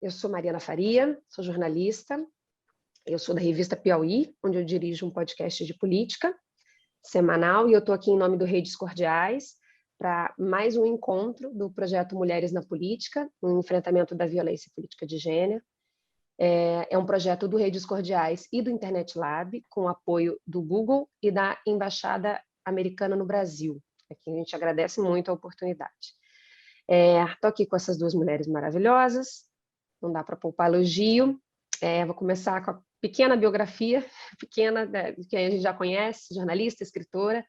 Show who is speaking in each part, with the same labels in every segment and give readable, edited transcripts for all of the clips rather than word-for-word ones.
Speaker 1: Eu sou Mariana Faria, sou jornalista, eu sou da revista Piauí, onde eu dirijo um podcast de política semanal, e eu estou aqui em nome do Redes Cordiais para mais um encontro do projeto Mulheres na Política, no enfrentamento da violência política de gênero. É um projeto do Redes Cordiais e do Internet Lab, com apoio do Google e da Embaixada Americana no Brasil. Aqui a gente agradece muito a oportunidade. Estou aqui com essas duas mulheres maravilhosas, não dá para poupar elogio. Vou começar com a pequena biografia, que a gente já conhece, jornalista, escritora,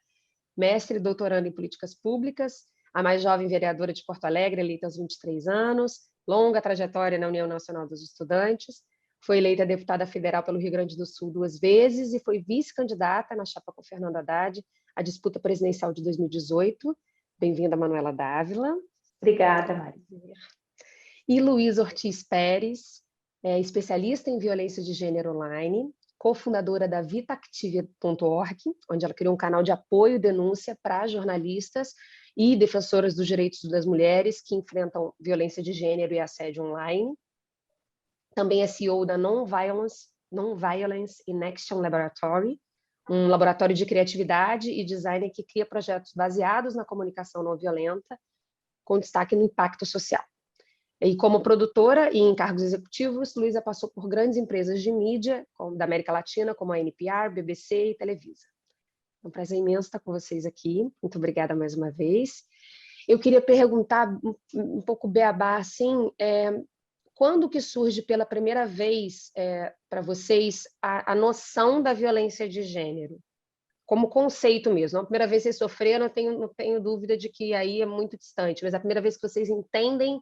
Speaker 1: mestre e doutoranda em políticas públicas, a mais jovem vereadora de Porto Alegre, eleita aos 23 anos, longa trajetória na União Nacional dos Estudantes, foi eleita deputada federal pelo Rio Grande do Sul 2 vezes e foi vice-candidata na chapa com Fernando Haddad à disputa presidencial de 2018. Bem-vinda, Manuela Dávila.
Speaker 2: Obrigada, Maria.
Speaker 1: E Luísa Ortiz Pérez, especialista em violência de gênero online, cofundadora da vitactive.org, onde ela criou um canal de apoio e denúncia para jornalistas e defensoras dos direitos das mulheres que enfrentam violência de gênero e assédio online. Também é CEO da Non-Violence in Action Laboratory, um laboratório de criatividade e design que cria projetos baseados na comunicação não violenta, com destaque no impacto social. E como produtora e em cargos executivos, Luísa passou por grandes empresas de mídia da América Latina, como a NPR, BBC e Televisa. É um prazer imenso estar com vocês aqui. Muito obrigada mais uma vez. Eu queria perguntar um pouco beabá, assim, quando que surge pela primeira vez para vocês a noção da violência de gênero? Como conceito mesmo. A primeira vez que vocês sofreram, não tenho dúvida de que aí é muito distante, mas a primeira vez que vocês entendem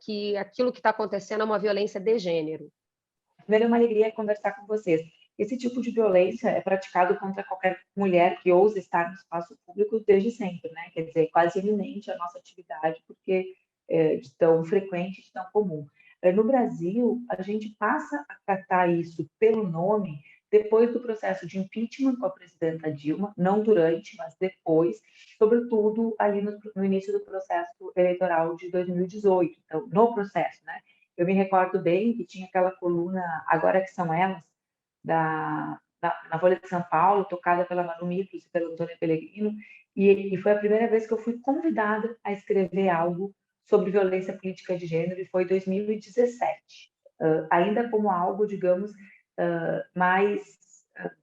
Speaker 1: que aquilo que está acontecendo é uma violência de gênero.
Speaker 2: Primeiro, é uma alegria conversar com vocês. Esse tipo de violência é praticado contra qualquer mulher que ousa estar no espaço público desde sempre, né? Quer dizer, quase iminente a nossa atividade, porque de tão frequente, de tão comum. No Brasil, a gente passa a tratar isso pelo nome depois do processo de impeachment com a presidenta Dilma, não durante, mas depois, sobretudo ali no início do processo eleitoral de 2018, então, no processo, né? Eu me recordo bem que tinha aquela coluna Agora que São Elas, na Folha de São Paulo, tocada pela Manu Micros e pelo Antônio Pellegrino, e foi a primeira vez que eu fui convidada a escrever algo sobre violência política de gênero, e foi em 2017, ainda como algo, digamos, mais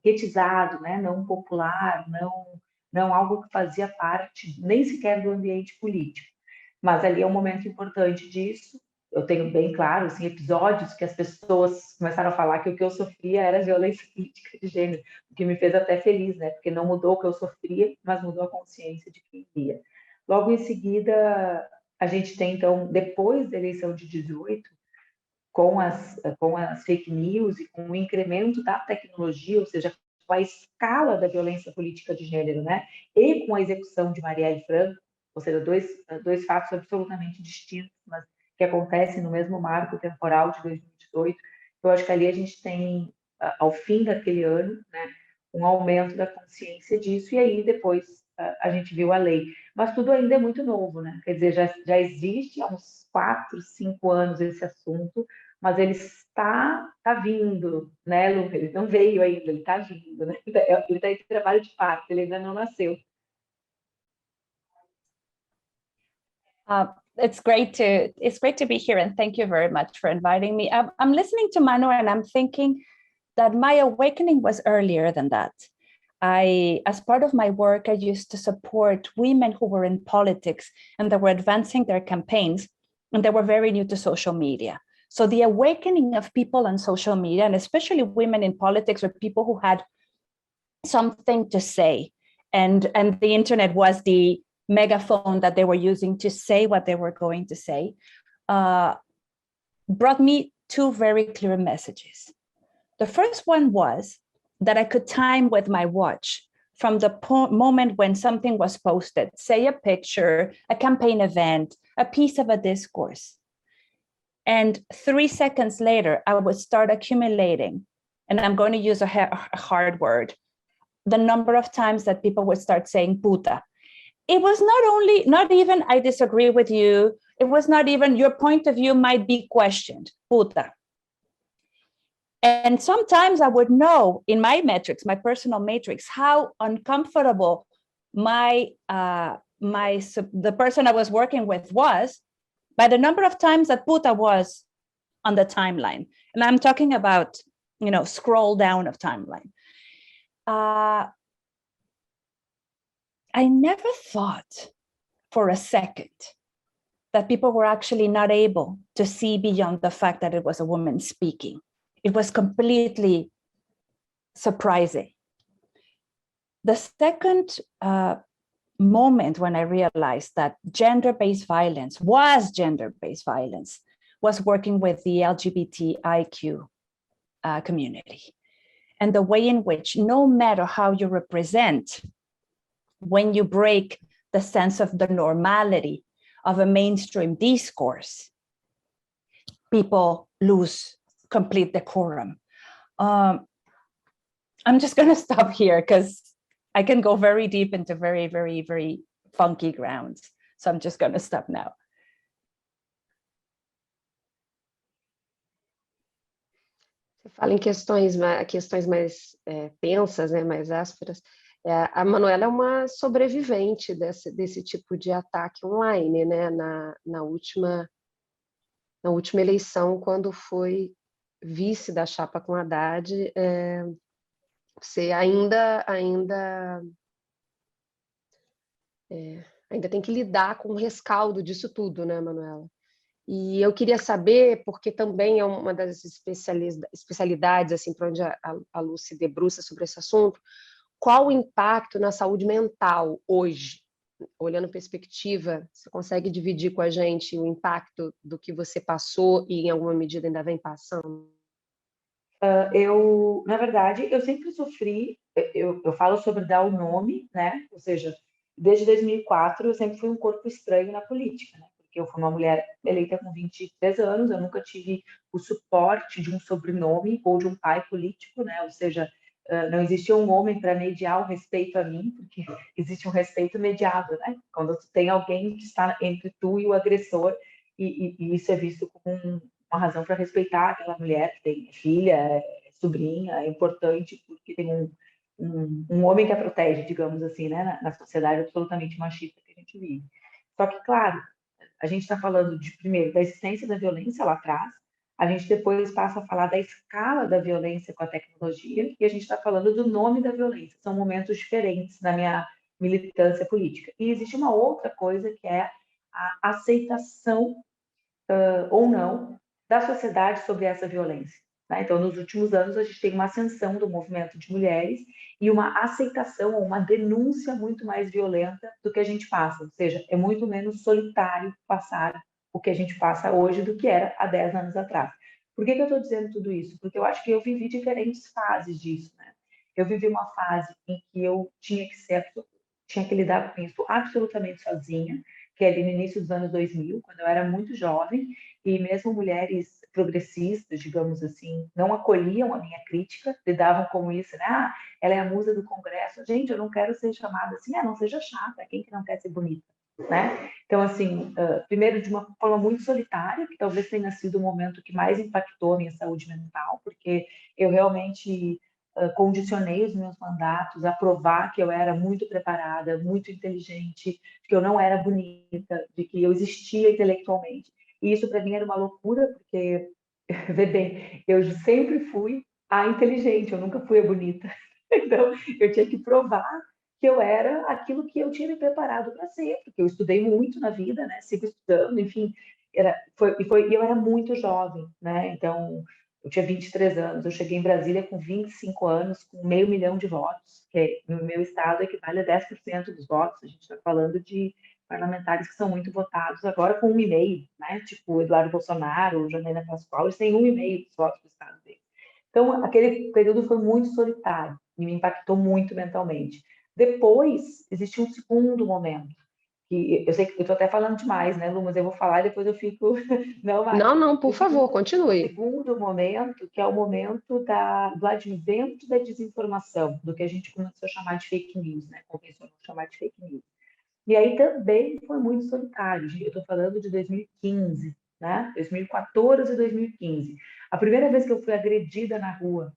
Speaker 2: guetizado, né? Não popular, não algo que fazia parte nem sequer do ambiente político. Mas ali é um momento importante disso. Eu tenho bem claro, assim, episódios que as pessoas começaram a falar que o que eu sofria era violência política de gênero, o que me fez até feliz, né? Porque não mudou o que eu sofria, mas mudou a consciência de quem via. Logo em seguida, a gente tem, então, depois da eleição de 18, com as fake news e com o incremento da tecnologia, ou seja, com a escala da violência política de gênero, né? E com a execução de Marielle Franco, ou seja, dois fatos absolutamente distintos, mas que acontecem no mesmo marco temporal de 2018. Eu acho que ali a gente tem, ao fim daquele ano, né, um aumento da consciência disso, e aí depois a gente viu a lei. Mas tudo ainda é muito novo, né? Quer dizer, já existe há uns 4, 5 anos esse assunto, mas ele está vindo, né, Lu? Ele não veio ainda, ele está vindo, né? Ele está em trabalho de parto, ele ainda não nasceu.
Speaker 3: It's great to be here, and thank you very much for inviting me. I'm listening to Manu, and I'm thinking that my awakening was earlier than that. As part of my work, I used to support women who were in politics and that were advancing their campaigns, and they were very new to social media. So the awakening of people on social media, and especially women in politics, were people who had something to say, and the internet was the megaphone that they were using to say what they were going to say, brought me two very clear messages. The first one was that I could time with my watch from the moment when something was posted, say a picture, a campaign event, a piece of a discourse. And 3 seconds later, I would start accumulating, and I'm going to use a hard word, the number of times that people would start saying puta. It was not even I disagree with you, It was not even, your point of view might be questioned, puta. And sometimes I would know in my metrics, my personal matrix, how uncomfortable the person I was working with was by the number of times that puta was on the timeline. And I'm talking about, scroll down of timeline. I never thought for a second that people were actually not able to see beyond the fact that it was a woman speaking. It was completely surprising. The second moment when I realized that gender-based violence was gender-based violence was working with the LGBTIQ community. And the way in which, no matter how you represent, when you break the sense of the normality of a mainstream discourse, people lose complete decorum. I'm just going to stop here because I can go very deep into very, very, very funky grounds. So I'm just going to stop now.
Speaker 1: Você fala em questões mais tensas, né, mais ásperas. A Manuela é uma sobrevivente desse tipo de ataque online, né? Na última eleição, quando foi vice da chapa com Haddad, você ainda tem que lidar com o rescaldo disso tudo, né, Manuela? E eu queria saber, porque também é uma das especialidades, assim, para onde a Lu se debruça sobre esse assunto, qual o impacto na saúde mental hoje? Olhando perspectiva, você consegue dividir com a gente o impacto do que você passou e, em alguma medida, ainda vem passando?
Speaker 2: Na verdade, eu sempre sofri, eu falo sobre dar o nome, né? Ou seja, desde 2004 eu sempre fui um corpo estranho na política, né? Porque eu fui uma mulher eleita com 23 anos, eu nunca tive o suporte de um sobrenome ou de um pai político, né? Ou seja, não existia um homem para mediar o respeito a mim, porque existe um respeito mediado, né? Quando tu tem alguém que está entre tu e o agressor, e isso é visto como uma razão para respeitar aquela mulher que tem filha, sobrinha, é importante porque tem um homem que a protege, digamos assim, né, na sociedade absolutamente machista que a gente vive. Só que, claro, a gente está falando primeiro, da existência da violência lá atrás, a gente depois passa a falar da escala da violência com a tecnologia e a gente está falando do nome da violência. São momentos diferentes na minha militância política. E existe uma outra coisa que é a aceitação ou não da sociedade sobre essa violência. Né? Então, nos últimos anos, a gente tem uma ascensão do movimento de mulheres e uma aceitação ou uma denúncia muito mais violenta do que a gente passa. Ou seja, é muito menos solitário passar o que a gente passa hoje do que era há 10 anos atrás. Por que eu estou dizendo tudo isso? Porque eu acho que eu vivi diferentes fases disso. Né? Eu vivi uma fase em que eu tinha que lidar com isso absolutamente sozinha, que é ali no início dos anos 2000, quando eu era muito jovem, e mesmo mulheres progressistas, digamos assim, não acolhiam a minha crítica, lidavam com isso, né? Ah, ela é a musa do Congresso. Gente, eu não quero ser chamada assim, não seja chata, quem que não quer ser bonita, né? Então, assim, primeiro de uma forma muito solitária, que talvez tenha sido o momento que mais impactou a minha saúde mental, porque eu realmente condicionei os meus mandatos a provar que eu era muito preparada, muito inteligente, que eu não era bonita, de que eu existia intelectualmente. E isso para mim era uma loucura, porque, vê bem, eu sempre fui a inteligente, eu nunca fui a bonita. Então, eu tinha que provar que eu era aquilo que eu tinha me preparado para ser, porque eu estudei muito na vida, né? Sigo estudando, enfim, eu era muito jovem, né? Então, eu tinha 23 anos, eu cheguei em Brasília com 25 anos, com 500 mil de votos, que no meu estado equivale a 10% dos votos. A gente está falando de parlamentares que são muito votados agora com 1,5, né? Tipo Eduardo Bolsonaro, Janaína Pascoal, eles têm 1,5 dos votos do estado dele. Então, aquele período foi muito solitário e me impactou muito mentalmente. Depois, existe um segundo momento, que eu sei que eu estou até falando demais, né, Lu, mas eu vou falar e depois eu fico...
Speaker 1: Não, por favor, continue.
Speaker 2: O segundo momento, que é o momento do advento da desinformação, do que a gente começou a chamar de fake news, né, convencionou chamar de fake news. E aí também foi muito solitário. Eu estou falando de 2015, né? 2014 e 2015. A primeira vez que eu fui agredida na rua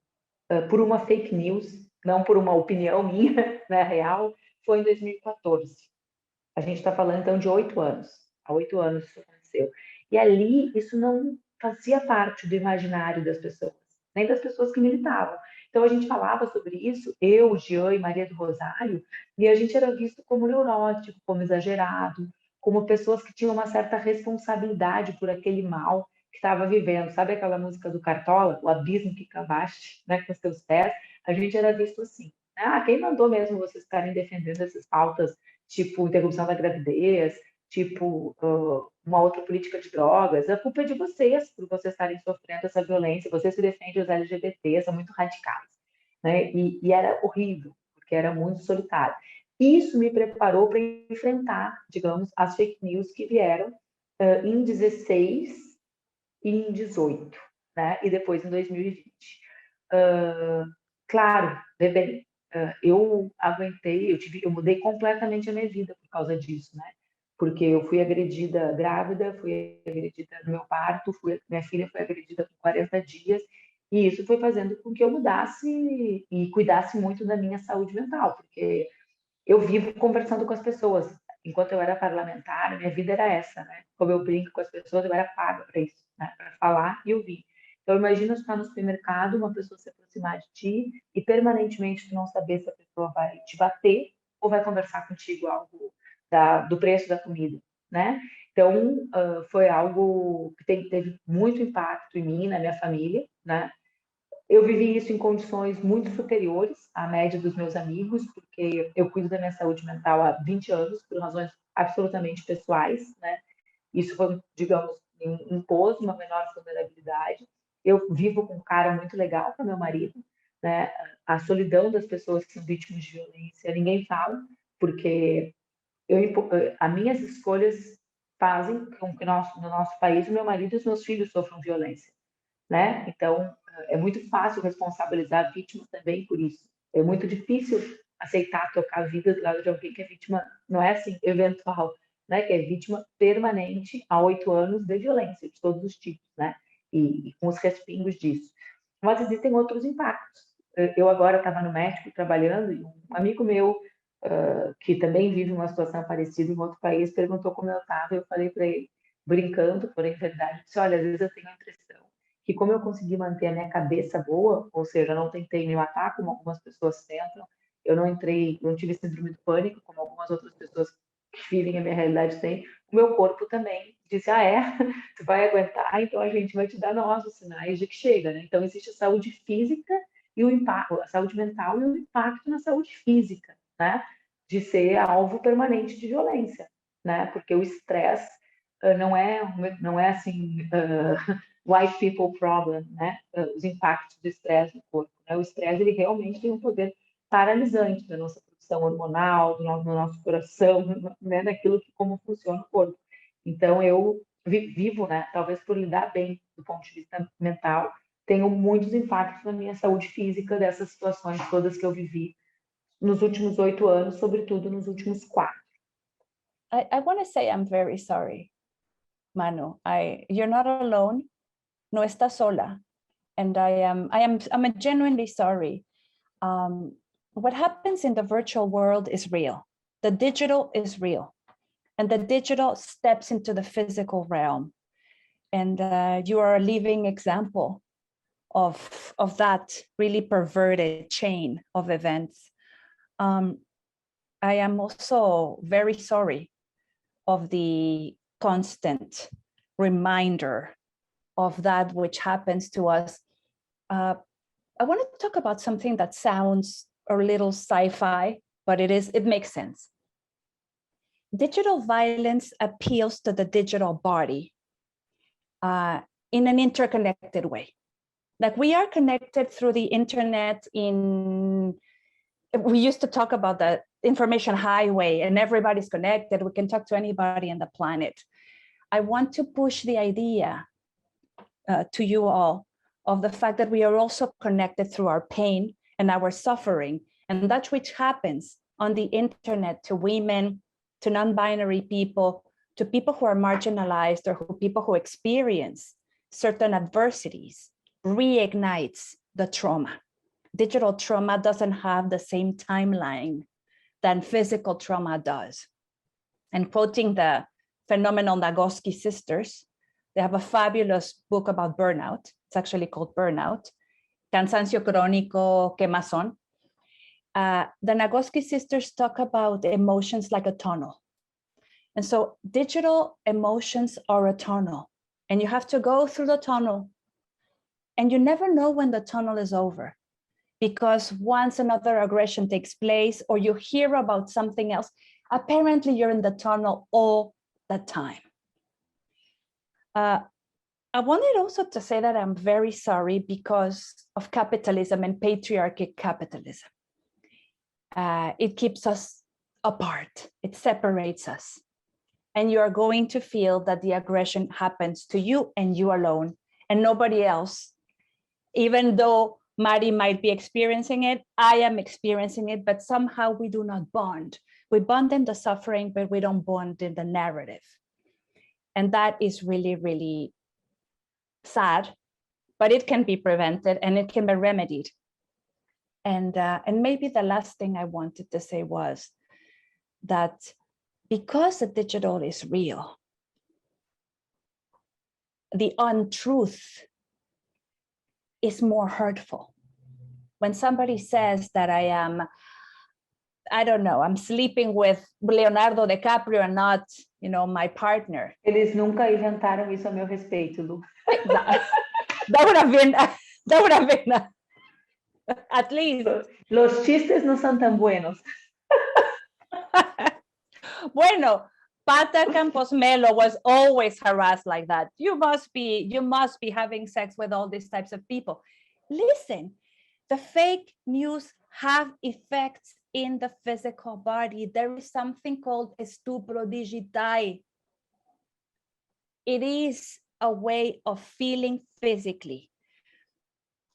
Speaker 2: por uma fake news, não por uma opinião minha, né, real, foi em 2014. A gente está falando, então, de 8 anos. Há 8 anos isso aconteceu. E ali, isso não fazia parte do imaginário das pessoas, nem das pessoas que militavam. Então, a gente falava sobre isso, eu, Jean e Maria do Rosário, e a gente era visto como neurótico, como exagerado, como pessoas que tinham uma certa responsabilidade por aquele mal que estava vivendo. Sabe aquela música do Cartola, o abismo que cavaste, né, com os teus pés? A gente era visto assim. Ah, quem mandou mesmo vocês estarem defendendo essas pautas, tipo interrupção da gravidez, tipo uma outra política de drogas? A culpa é de vocês, por vocês estarem sofrendo essa violência. Vocês se defendem os LGBT, são muito radicais, né? E era horrível, porque era muito solitário. Isso me preparou para enfrentar, digamos, as fake news que vieram em 16 e em 18, né? E depois em 2020. Claro, bem, eu aguentei, eu mudei completamente a minha vida por causa disso, né? Porque eu fui agredida grávida, fui agredida no meu parto, minha filha foi agredida com 40 dias, e isso foi fazendo com que eu mudasse e cuidasse muito da minha saúde mental, porque eu vivo conversando com as pessoas. Enquanto eu era parlamentar, minha vida era essa, né? Como eu brinco com as pessoas, eu era paga para isso, né? Para falar e ouvir. Então, imagina estar no supermercado, uma pessoa se aproximar de ti e permanentemente tu não saber se a pessoa vai te bater ou vai conversar contigo algo do preço da comida, né? Então, foi algo que teve muito impacto em mim, na minha família, né? Eu vivi isso em condições muito superiores à média dos meus amigos, porque eu cuido da minha saúde mental há 20 anos, por razões absolutamente pessoais, né? Isso foi, digamos, impôs uma menor vulnerabilidade. Eu vivo com um cara muito legal, que é meu marido, né? A solidão das pessoas que são vítimas de violência, ninguém fala, porque as minhas escolhas fazem com que no nosso país, o meu marido e os meus filhos sofram violência, né? Então, é muito fácil responsabilizar a vítima também por isso. É muito difícil aceitar tocar a vida do lado de alguém que é vítima, não é assim, eventual, né? Que é vítima permanente há 8 anos de violência de todos os tipos, né? E com os respingos disso. Mas existem outros impactos. Eu agora estava no México trabalhando e um amigo meu que também vive uma situação parecida em outro país perguntou como eu estava. Eu falei para ele, brincando, porém verdade, disse: olha, às vezes eu tenho a impressão que como eu consegui manter a minha cabeça boa, ou seja, eu não tentei me matar como algumas pessoas tentam, eu não tive síndrome do pânico como algumas outras pessoas que vivem a minha realidade têm, o meu corpo também disse: ah, é? Tu vai aguentar? Então a gente vai te dar nossos sinais de que chega, né? Então existe a saúde física e o impacto, a saúde mental e o impacto na saúde física, né? De ser alvo permanente de violência, né? Porque o estresse não é assim white people problem, né? Os impactos do estresse no corpo, né? O estresse ele realmente tem um poder paralisante da nossa produção hormonal, do nosso coração, né? Daquilo que como funciona o corpo. Então eu vivo, né? Talvez por lidar bem do ponto de vista mental, tenho muitos impactos na minha saúde física dessas situações todas que eu vivi nos últimos 8 anos, sobretudo nos últimos 4.
Speaker 3: I want to say I'm very sorry, Manu. You're not alone. No estás sola. And I'm genuinely sorry. What happens in the virtual world is real. The digital is real. And the digital steps into the physical realm. And you are a living example of that really perverted chain of events. I am also very sorry of the constant reminder of that which happens to us. I want to talk about something that sounds a little sci-fi, but it makes sense. Digital violence appeals to the digital body in an interconnected way. Like we are connected through the internet we used to talk about the information highway and everybody's connected. We can talk to anybody on the planet. I want to push the idea to you all of the fact that we are also connected through our pain and our suffering. And that which happens on the internet to women to non-binary people, to people who are marginalized or people who experience certain adversities, reignites the trauma. Digital trauma doesn't have the same timeline than physical trauma does. And quoting the phenomenal Nagoski sisters, they have a fabulous book about burnout. It's actually called Burnout, Cansancio Crónico, Quemazón. The Nagoski sisters talk about emotions like a tunnel. And so digital emotions are a tunnel, and you have to go through the tunnel, and you never know when the tunnel is over, because once another aggression takes place or you hear about something else, apparently you're in the tunnel all the time. I wanted also to say that I'm very sorry because of capitalism and patriarchal capitalism. It keeps us apart, it separates us. And you are going to feel that the aggression happens to you and you alone and nobody else. Even though Mari might be experiencing it, I am experiencing it, but somehow we do not bond. We bond in the suffering, but we don't bond in the narrative. And that is really, really sad, but it can be prevented and it can be remedied. And maybe the last thing I wanted to say was that because the digital is real, the untruth is more hurtful. When somebody says that I don't know, I'm sleeping with Leonardo DiCaprio and not, my partner.
Speaker 2: Eles nunca inventaram isso a meu respeito, Lu.
Speaker 3: That would have been at least.
Speaker 2: Los chistes no son tan buenos.
Speaker 3: Bueno, Pata Campos Melo was always harassed like that. You must be having sex with all these types of people. Listen, the fake news have effects in the physical body. There is something called estupro digital. It is a way of feeling physically.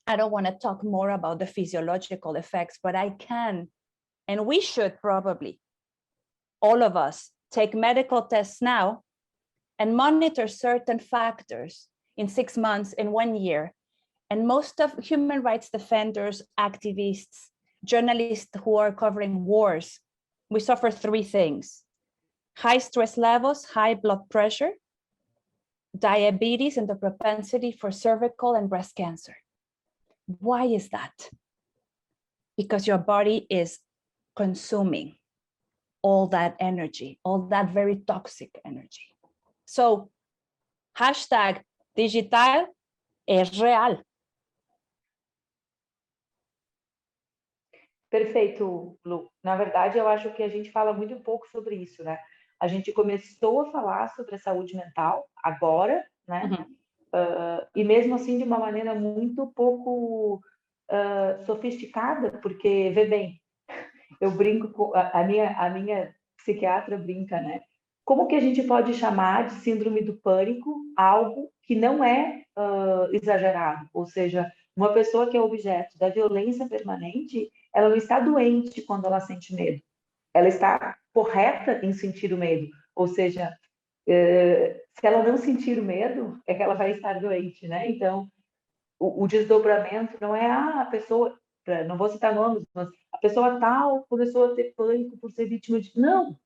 Speaker 3: I don't want to talk more about the physiological effects, but I can, and we should probably, all of us, take medical tests now and monitor certain factors in 6 months, in 1 year. And most of human rights defenders, activists, journalists who are covering wars, we suffer 3 things: high stress levels, high blood pressure, diabetes, and the propensity for cervical and breast cancer. Why is that? Because your body is consuming all that energy, all that very toxic energy. So, #digital es real.
Speaker 2: Perfeito, Lu. Na verdade, eu acho que a gente fala muito pouco sobre isso, né? A gente começou a falar sobre a saúde mental agora, né?
Speaker 3: Uhum.
Speaker 2: E mesmo assim de uma maneira muito pouco sofisticada, porque, vê bem, eu brinco com a minha psiquiatra brinca, né? Como que a gente pode chamar de síndrome do pânico algo que não é exagerado? Ou seja, uma pessoa que é objeto da violência permanente, ela não está doente quando ela sente medo. Ela está correta em sentir o medo. Ou seja, se ela não sentir o medo, é que ela vai estar doente, né? Então, o desdobramento não é a pessoa, não vou citar nomes, mas a pessoa tal começou a ter pânico por ser vítima de... Não!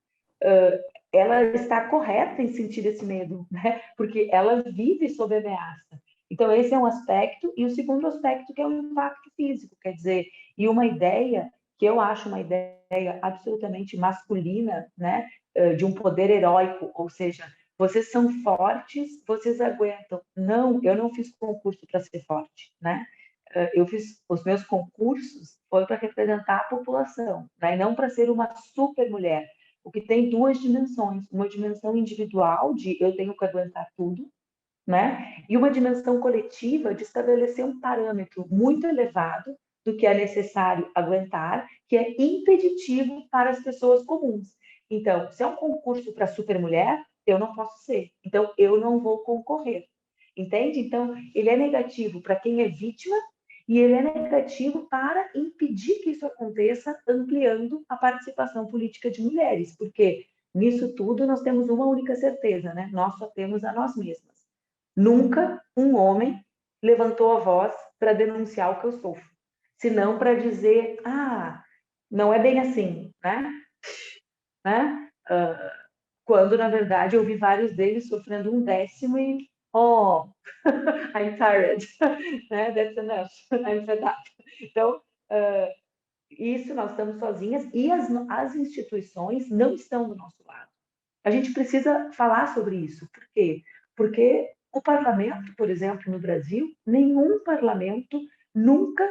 Speaker 2: Ela está correta em sentir esse medo, né? Porque ela vive sob ameaça. Então, esse é um aspecto. E o segundo aspecto, que é o impacto físico, quer dizer, e uma ideia que eu acho uma ideia absolutamente masculina, né? De um poder heróico, ou seja, vocês são fortes, vocês aguentam. Não, eu não fiz concurso para ser forte, né? Eu fiz os meus concursos foi para representar a população, né? E não para ser uma super mulher. O que tem 2 dimensões, uma dimensão individual de eu tenho que aguentar tudo, né? E uma dimensão coletiva de estabelecer um parâmetro muito elevado do que é necessário aguentar, que é impeditivo para as pessoas comuns. Então, se é um concurso para supermulher, eu não posso ser. Então, eu não vou concorrer. Entende? Então, ele é negativo para quem é vítima e ele é negativo para impedir que isso aconteça, ampliando a participação política de mulheres, porque Nisso tudo, nós temos uma única certeza, né? Nós só temos a nós mesmas. Nunca um homem levantou a voz para denunciar o que eu sofro, senão para dizer, não é bem assim, né? Quando, na verdade, eu vi vários deles sofrendo um décimo e, I'm tired, né? That's enough, I'm fed up. Então, isso nós estamos sozinhas e as instituições não estão do nosso lado. A gente precisa falar sobre isso. Por quê? Porque o parlamento, por exemplo, no Brasil, nenhum parlamento nunca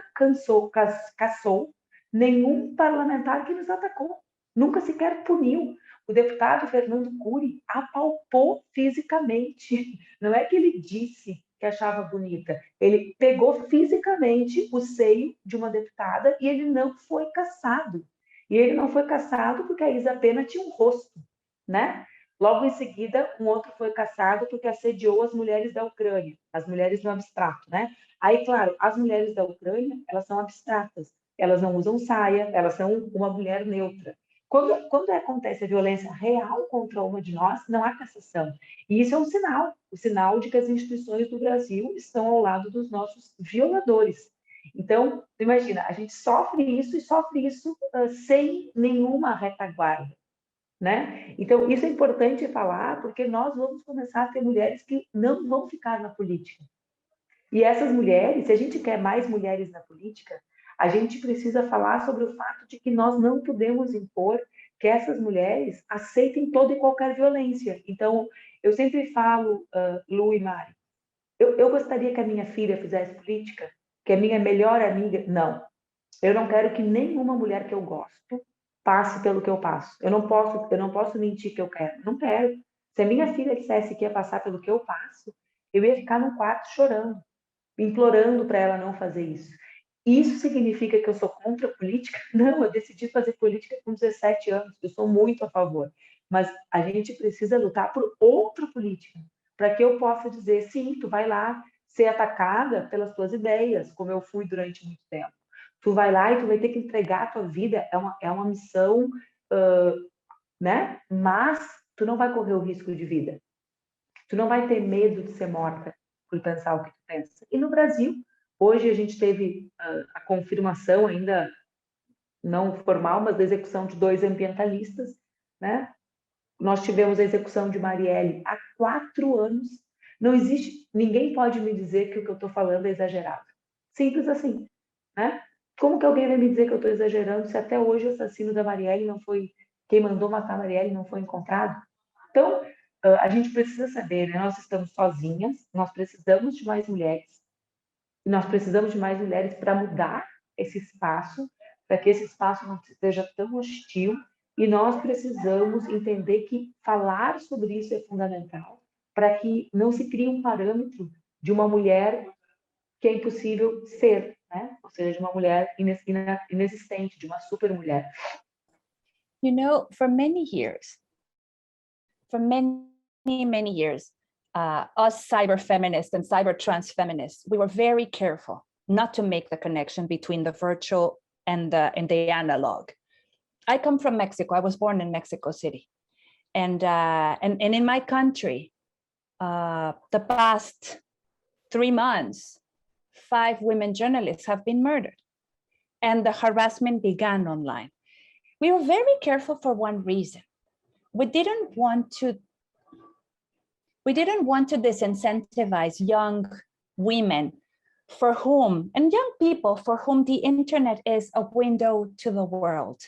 Speaker 2: caçou nenhum parlamentar que nos atacou. Nunca sequer puniu. O deputado Fernando Cury apalpou fisicamente. Não é que ele disse que achava bonita. Ele pegou fisicamente o seio de uma deputada e ele não foi caçado. E ele não foi caçado porque a Isa Pena tinha um rosto, né? Logo em seguida, um outro foi caçado porque assediou as mulheres da Ucrânia, as mulheres no abstrato, né? Aí, claro, as mulheres da Ucrânia, elas são abstratas, elas não usam saia, elas são uma mulher neutra. Quando acontece a violência real contra uma de nós, não há cassação. E isso é um sinal, o sinal de que as instituições do Brasil estão ao lado dos nossos violadores. Então, imagina, a gente sofre isso e sofre isso sem nenhuma retaguarda, né? Então, isso é importante falar, porque nós vamos começar a ter mulheres que não vão ficar na política. E essas mulheres, se a gente quer mais mulheres na política, a gente precisa falar sobre o fato de que nós não podemos impor que essas mulheres aceitem toda e qualquer violência. Então, eu sempre falo, Lu e Mari, eu gostaria que a minha filha fizesse política, que a minha melhor amiga... Não, eu não quero que nenhuma mulher que eu gosto passe pelo que eu passo. Eu não posso mentir que eu quero. Não quero. Se a minha filha dissesse que ia passar pelo que eu passo, eu ia ficar no quarto chorando, implorando para ela não fazer isso. Isso significa que eu sou contra a política? Não, eu decidi fazer política com 17 anos. Eu sou muito a favor. Mas a gente precisa lutar por outra política, para que eu possa dizer, sim, tu vai lá ser atacada pelas tuas ideias, como eu fui durante muito tempo. Tu vai lá e tu vai ter que entregar a tua vida, é uma missão, né? Mas tu não vai correr o risco de vida. Tu não vai ter medo de ser morta por pensar o que tu pensa. E no Brasil, hoje a gente teve a confirmação, ainda não formal, mas da execução de 2 ambientalistas, né? Nós tivemos a execução de Marielle há 4 anos. Não existe, ninguém pode me dizer que o que eu estou falando é exagerado. Simples assim, né? Como que alguém vai me dizer que eu estou exagerando se até hoje o assassino da Marielle não foi, quem mandou matar a Marielle não foi encontrado? Então, a gente precisa saber, né? Nós estamos sozinhas, nós precisamos de mais mulheres, e nós precisamos de mais mulheres para mudar esse espaço, para que esse espaço não seja tão hostil, e nós precisamos entender que falar sobre isso é fundamental, para que não se crie um parâmetro de uma mulher que é impossível ser, né? Ou seja, de uma mulher inexistente, de uma super mulher.
Speaker 3: You know, for many years, us cyber feminists and cyber trans feminists, we were very careful not to make the connection between the virtual and the analog. I come from Mexico. I was born in Mexico City, and in my country, the past 3 months, 5 women journalists have been murdered, and the harassment began online. We were very careful for one reason. We didn't want to disincentivize young women for whom, and young people for whom the internet is a window to the world.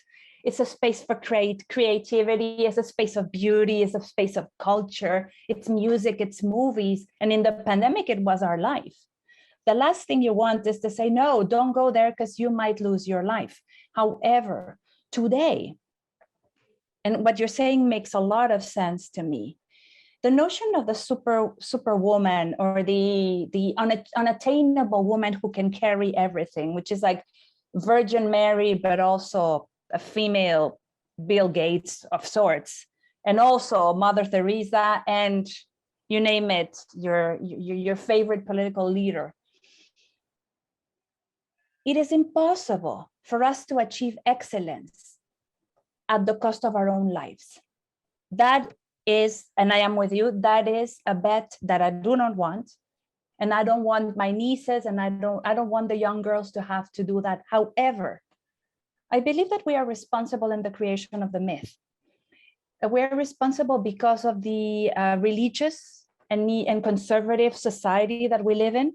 Speaker 3: It's a space for creativity, it's a space of beauty, it's a space of culture, it's music, it's movies. And in the pandemic, it was our life. The last thing you want is to say, no, don't go there because you might lose your life. However, today, and what you're saying makes a lot of sense to me, the notion of the superwoman or the unattainable woman who can carry everything, which is like Virgin Mary, but also a female Bill Gates of sorts, and also Mother Teresa, and you name it, your favorite political leader. It is impossible for us to achieve excellence at the cost of our own lives. that is, and I am with you, that is a bet that I do not want. And I don't want my nieces, and I don't want the young girls to have to do that. However, I believe that we are responsible in the creation of the myth. We are responsible because of the religious and conservative society that we live in.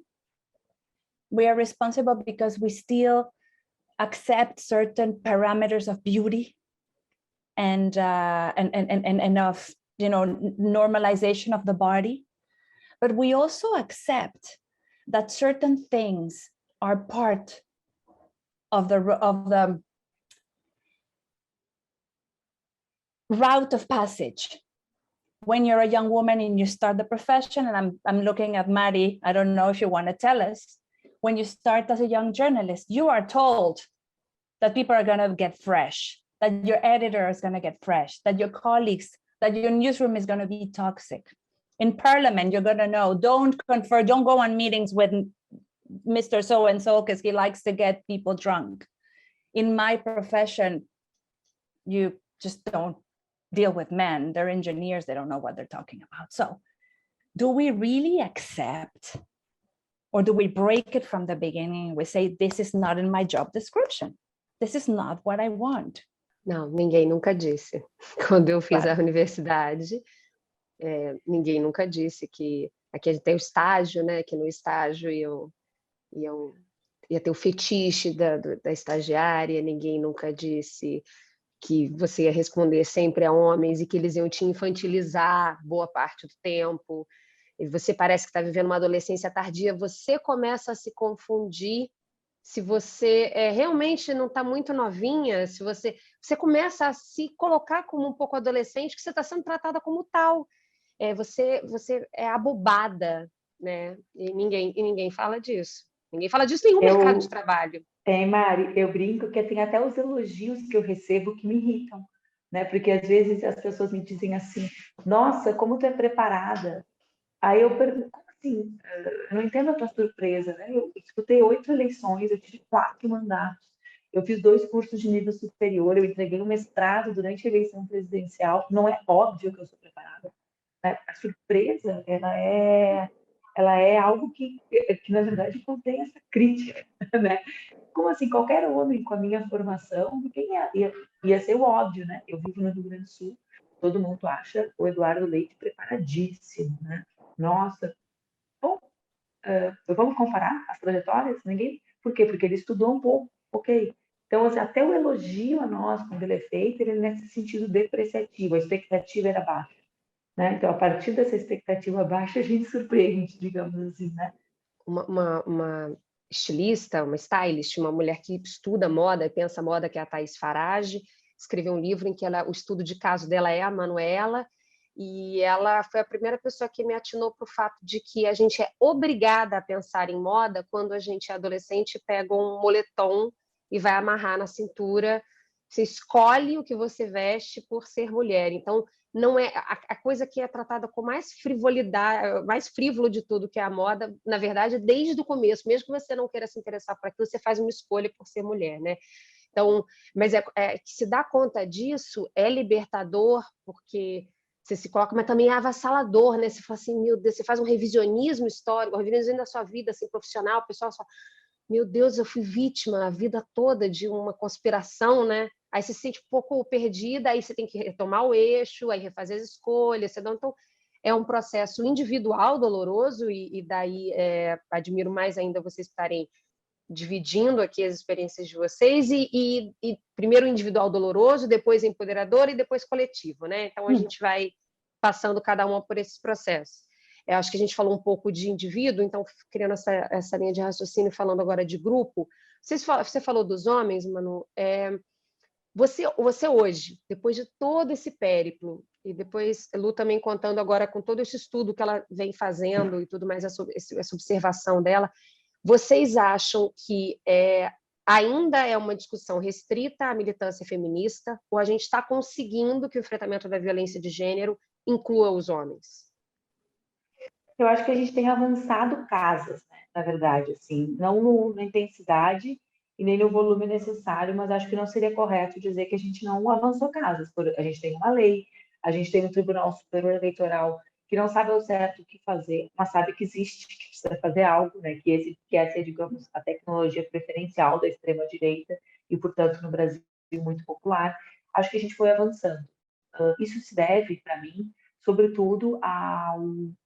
Speaker 3: We are responsible because we still accept certain parameters of beauty and of, you know, normalization of the body. But we also accept that certain things are part of the route of passage. When you're a young woman and you start the profession, and I'm looking at Mari, I don't know if you want to tell us, when you start as a young journalist, you are told that people are going to get fresh, that your editor is going to get fresh, that your colleagues, that your newsroom is going to be toxic. In Parliament, you're going to know, don't go on meetings with Mr. So-and-so because he likes to get people drunk. In my profession, you just don't deal with men. They're engineers. They don't know what they're talking about. So do we really accept, or do we break it from the beginning? We say, this is not in my job description. This is not what I want.
Speaker 1: Não, ninguém nunca disse. Quando eu fiz a universidade, ninguém nunca disse que... Aqui a gente tem o estágio, né? Que no estágio ia ter o fetiche da estagiária, ninguém nunca disse que você ia responder sempre a homens e que eles iam te infantilizar boa parte do tempo. E você parece que está vivendo uma adolescência tardia, você começa a se confundir se você realmente não está muito novinha, se você começa a se colocar como um pouco adolescente, que você está sendo tratada como tal. Você é abobada, né? E ninguém fala disso. Ninguém fala disso em nenhum mercado de trabalho.
Speaker 2: Mari, eu brinco que tem até os elogios que eu recebo que me irritam, né? Porque às vezes as pessoas me dizem assim, nossa, como tu é preparada. Aí eu pergunto, assim, eu não entendo a tua surpresa, né? Eu disputei 8 eleições, eu tive 4 mandatos, eu fiz 2 cursos de nível superior, eu entreguei um mestrado durante a eleição presidencial, não é óbvio que eu sou preparada, né? A surpresa, ela é algo que na verdade contém essa crítica, né? Como assim, qualquer homem com a minha formação, ia ser o óbvio, né? Eu vivo no Rio Grande do Sul, todo mundo acha o Eduardo Leite preparadíssimo, né? Nossa, bom, vamos comparar as trajetórias? Ninguém? Por quê? Porque ele estudou um pouco, ok. Então, assim, até o elogio a nós, quando ele é feito, ele é nesse sentido depreciativo, a expectativa era baixa, né? Então, a partir dessa expectativa baixa, a gente surpreende, digamos assim, né?
Speaker 1: Uma estilista, uma stylist, uma mulher que estuda moda e pensa moda, que é a Thaís Farage, escreveu um livro em que o estudo de caso dela é a Manuela, e ela foi a primeira pessoa que me atinou para o fato de que a gente é obrigada a pensar em moda quando a gente é adolescente, pega um moletom e vai amarrar na cintura. Você escolhe o que você veste por ser mulher. Então, não é a coisa que é tratada com mais frivolidade, mais frívolo de tudo, que é a moda, na verdade, desde o começo, mesmo que você não queira se interessar por aquilo, você faz uma escolha por ser mulher, né? Então, mas se dar conta disso é libertador, porque você se coloca, mas também é avassalador, né? Você fala assim, meu Deus, você faz um revisionismo histórico, um revisionismo da sua vida assim, profissional, o pessoal só, meu Deus, eu fui vítima a vida toda de uma conspiração, né? Aí você se sente um pouco perdida, aí você tem que retomar o eixo, aí refazer as escolhas. Então, é um processo individual doloroso, e daí admiro mais ainda vocês estarem dividindo aqui as experiências de vocês, e primeiro individual doloroso, depois empoderador e depois coletivo, né? Então, a gente vai passando cada uma por esses processos. Acho que a gente falou um pouco de indivíduo, então, criando essa linha de raciocínio, falando agora de grupo. Você falou dos homens, Manu. Você hoje, depois de todo esse périplo, e depois Lu também contando agora com todo esse estudo que ela vem fazendo e tudo mais, essa observação dela, vocês acham que ainda é uma discussão restrita à militância feminista, ou a gente está conseguindo que o enfrentamento da violência de gênero inclua os homens?
Speaker 2: Eu acho que a gente tem avançado casas, né? Na verdade, assim, não na intensidade e nem no volume necessário, mas acho que não seria correto dizer que a gente não avançou casas. A gente tem uma lei, A gente tem um Tribunal Superior Eleitoral que não sabe ao certo o que fazer, mas sabe que existe, que precisa fazer algo, né? Que essa é, digamos, a tecnologia preferencial da extrema-direita e, portanto, no Brasil, muito popular. Acho que a gente foi avançando. Isso se deve, para mim, sobretudo ao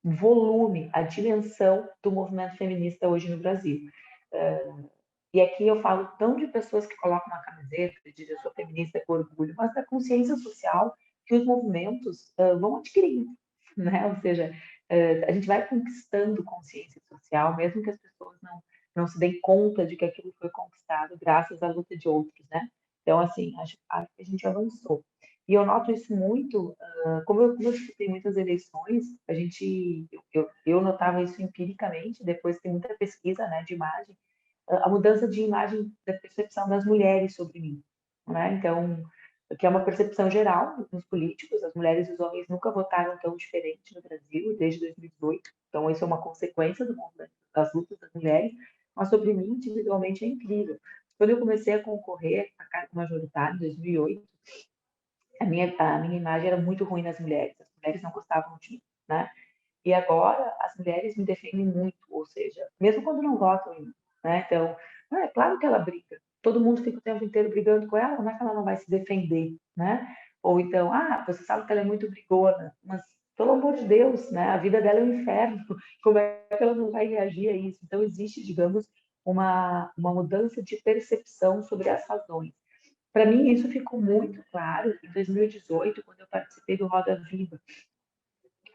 Speaker 2: volume, à dimensão do movimento feminista hoje no Brasil. E aqui eu falo não de pessoas que colocam uma camiseta e dizem eu sou feminista com orgulho, mas da consciência social que os movimentos vão adquirindo, né? Ou seja, a gente vai conquistando consciência social, mesmo que as pessoas não se deem conta de que aquilo foi conquistado graças à luta de outros, né? Então, assim, acho que a gente avançou. E eu noto isso muito, como eu disputei muitas eleições, eu notava isso empiricamente, depois tem muita pesquisa, né, de imagem, a mudança de imagem da percepção das mulheres sobre mim, né? Então, que é uma percepção geral nos políticos, as mulheres e os homens nunca votaram tão diferente no Brasil desde 2018, então isso é uma consequência do movimento, das lutas das mulheres, mas sobre mim individualmente é incrível. Quando eu comecei a concorrer a cargo majoritário em 2008, a minha imagem era muito ruim nas mulheres, as mulheres não gostavam de mim, né? E agora as mulheres me defendem muito, ou seja, mesmo quando não votam em mim, né? Então, é claro que ela briga. Todo mundo fica o tempo inteiro brigando com ela, como é que ela não vai se defender, né? Ou então, você sabe que ela é muito brigona, mas pelo amor de Deus, né? A vida dela é um inferno. Como é que ela não vai reagir a isso? Então existe, digamos, uma mudança de percepção sobre as razões. Para mim isso ficou muito claro em 2018, quando eu participei do Roda Viva,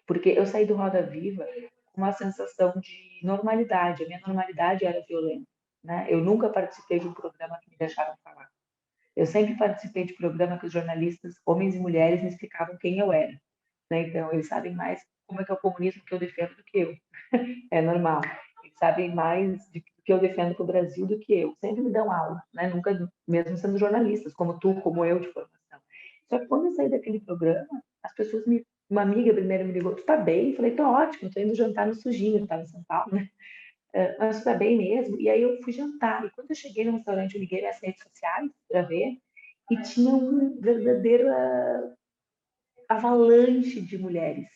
Speaker 2: porque eu saí do Roda Viva com uma sensação de normalidade. A minha normalidade era violenta, né? Eu nunca participei de um programa que me deixaram falar. Eu sempre participei de programa que os jornalistas, homens e mulheres, me explicavam quem eu era, né? Então, eles sabem mais como é que é o comunismo que eu defendo do que eu. É normal. Eles sabem mais do que eu defendo para o Brasil do que eu. Sempre me dão aula, né? Nunca, mesmo sendo jornalistas, como tu, como eu, de formação. Só que quando eu saí daquele programa, as pessoas uma amiga primeiro me ligou, tu tá bem? Eu falei, tô ótimo, tô indo jantar no Sujinho, eu tava em São Paulo, né? Mas tu tá bem mesmo? E aí eu fui jantar. E quando eu cheguei no restaurante, eu liguei minhas redes sociais para ver, e tinha um verdadeiro avalanche de mulheres,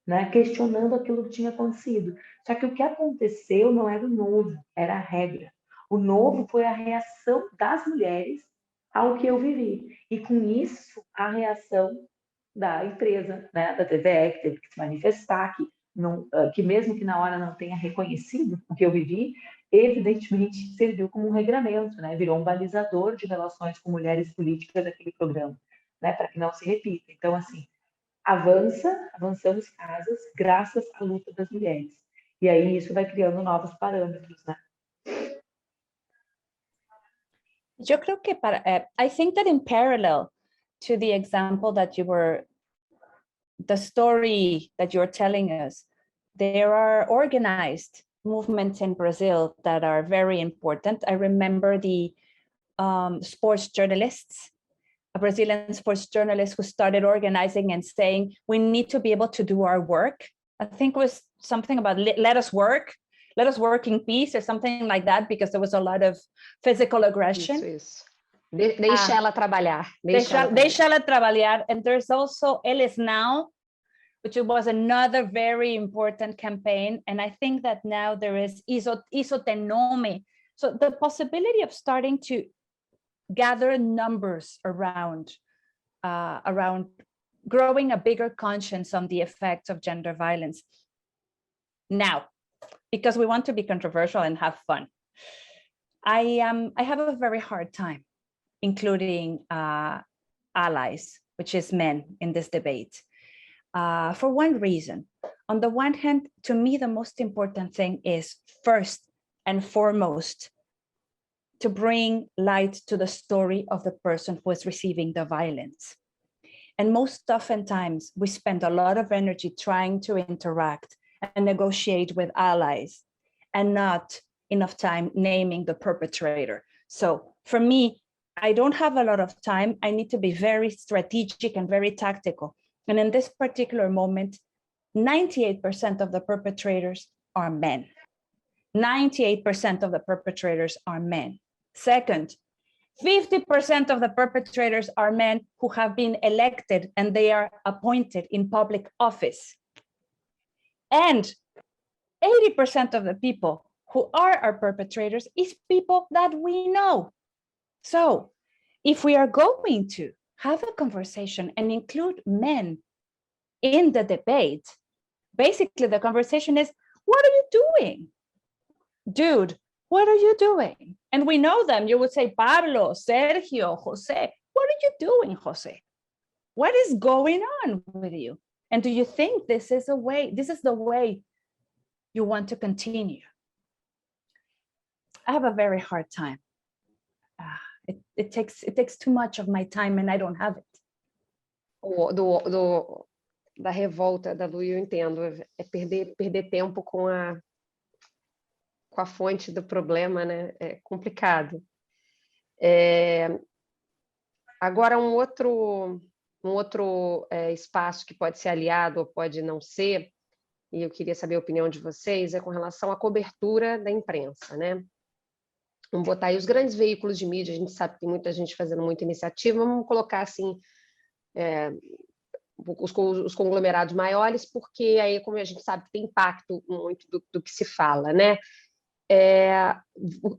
Speaker 2: né, questionando aquilo que tinha acontecido. Só que o que aconteceu não era o novo, era a regra. O novo foi a reação das mulheres ao que eu vivi. E com isso, a reação da empresa, né, da TVE, que teve que se manifestar, que mesmo que na hora não tenha reconhecido o que eu vivi, evidentemente serviu como um regramento, né, virou um balizador de relações com mulheres políticas daquele programa, né, para que não se repita. Então, assim, avançamos casas graças à luta das mulheres. E aí isso vai criando novos parâmetros, né?
Speaker 3: Yo creo que I think that in parallel to the example that the story that you're telling us, there are organized movements in Brazil that are very important. I remember the sports journalists, a Brazilian sports journalist who started organizing and saying, we need to be able to do our work. I think it was something about let us work in peace or something like that, because there was a lot of physical aggression.
Speaker 1: Isso. Deixa ela trabalhar.
Speaker 3: Deixa ela trabalhar. And there's also Eles Now, which was another very important campaign. And I think that now there is Iso Te Nome. So the possibility of starting to gather numbers around growing a bigger conscience on the effects of gender violence. Now, because we want to be controversial and have fun, I have a very hard time including allies, which is men, in this debate, for one reason. On the one hand, to me, the most important thing is first and foremost to bring light to the story of the person who is receiving the violence. And most oftentimes, we spend a lot of energy trying to interact and negotiate with allies and not enough time naming the perpetrator. So for me, I don't have a lot of time. I need to be very strategic and very tactical. And in this particular moment, 98% of the perpetrators are men. 98% of the perpetrators are men. Second, 50% of the perpetrators are men who have been elected and they are appointed in public office. And 80% of the people who are our perpetrators is people that we know. So if we are going to have a conversation and include men in the debate, basically the conversation is, what are you doing? Dude, what are you doing? And we know them. You would say, Pablo, Sergio, Jose. What are you doing, Jose? What is going on with you? And do you think this is the way you want to continue? I have a very hard time. It takes too much of my time and I don't have it.
Speaker 1: Da revolta da Lu, eu entendo. É perder tempo com a fonte do problema, né? É complicado. Agora, um outro espaço que pode ser aliado ou pode não ser, e eu queria saber a opinião de vocês, é com relação à cobertura da imprensa, né? Vamos botar aí os grandes veículos de mídia, a gente sabe que tem muita gente fazendo muita iniciativa, vamos colocar assim os conglomerados maiores, porque aí, como a gente sabe, tem impacto muito do que se fala, né?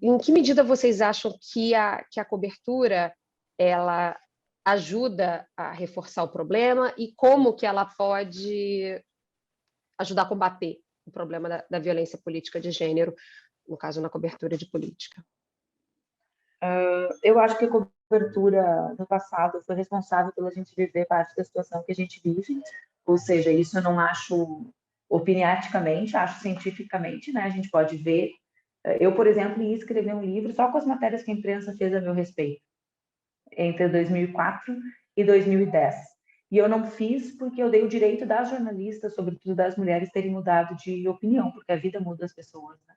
Speaker 1: Em que medida vocês acham que a cobertura ela ajuda a reforçar o problema e como que ela pode ajudar a combater o problema da violência política de gênero, no caso, na cobertura de política?
Speaker 2: Eu acho que a cobertura no passado foi responsável pela gente viver parte da situação que a gente vive, ou seja, isso eu não acho opiniaticamente, acho cientificamente, né? A gente pode ver. Eu, por exemplo, ia escrever um livro só com as matérias que a imprensa fez a meu respeito, entre 2004 e 2010. E eu não fiz porque eu dei o direito das jornalistas, sobretudo das mulheres, terem mudado de opinião, porque a vida muda as pessoas, né?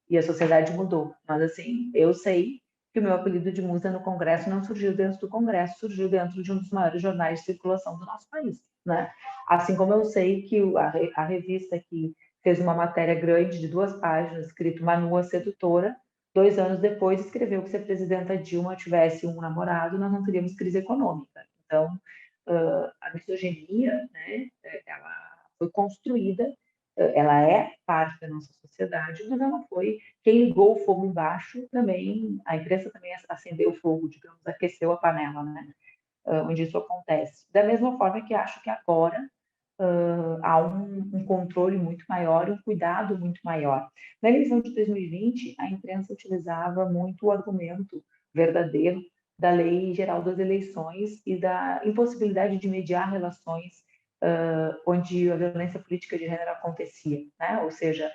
Speaker 2: E a sociedade mudou. Mas, assim, eu sei que o meu apelido de musa no Congresso não surgiu dentro do Congresso, surgiu dentro de um dos maiores jornais de circulação do nosso país, né? Assim como eu sei que a revista que fez uma matéria grande de 2 páginas, escrito Manu a Sedutora, 2 anos depois escreveu que se a presidenta Dilma tivesse um namorado, nós não teríamos crise econômica. Então, a misoginia, né, ela foi construída, ela é parte da nossa sociedade, mas ela foi quem ligou o fogo embaixo também, a imprensa também acendeu o fogo, digamos, aqueceu a panela, né, onde isso acontece. Da mesma forma que acho que agora há um controle muito maior, um cuidado muito maior. Na eleição de 2020, a imprensa utilizava muito o argumento verdadeiro da Lei Geral das Eleições e da impossibilidade de mediar relações onde a violência política de gênero acontecia, né? Ou seja,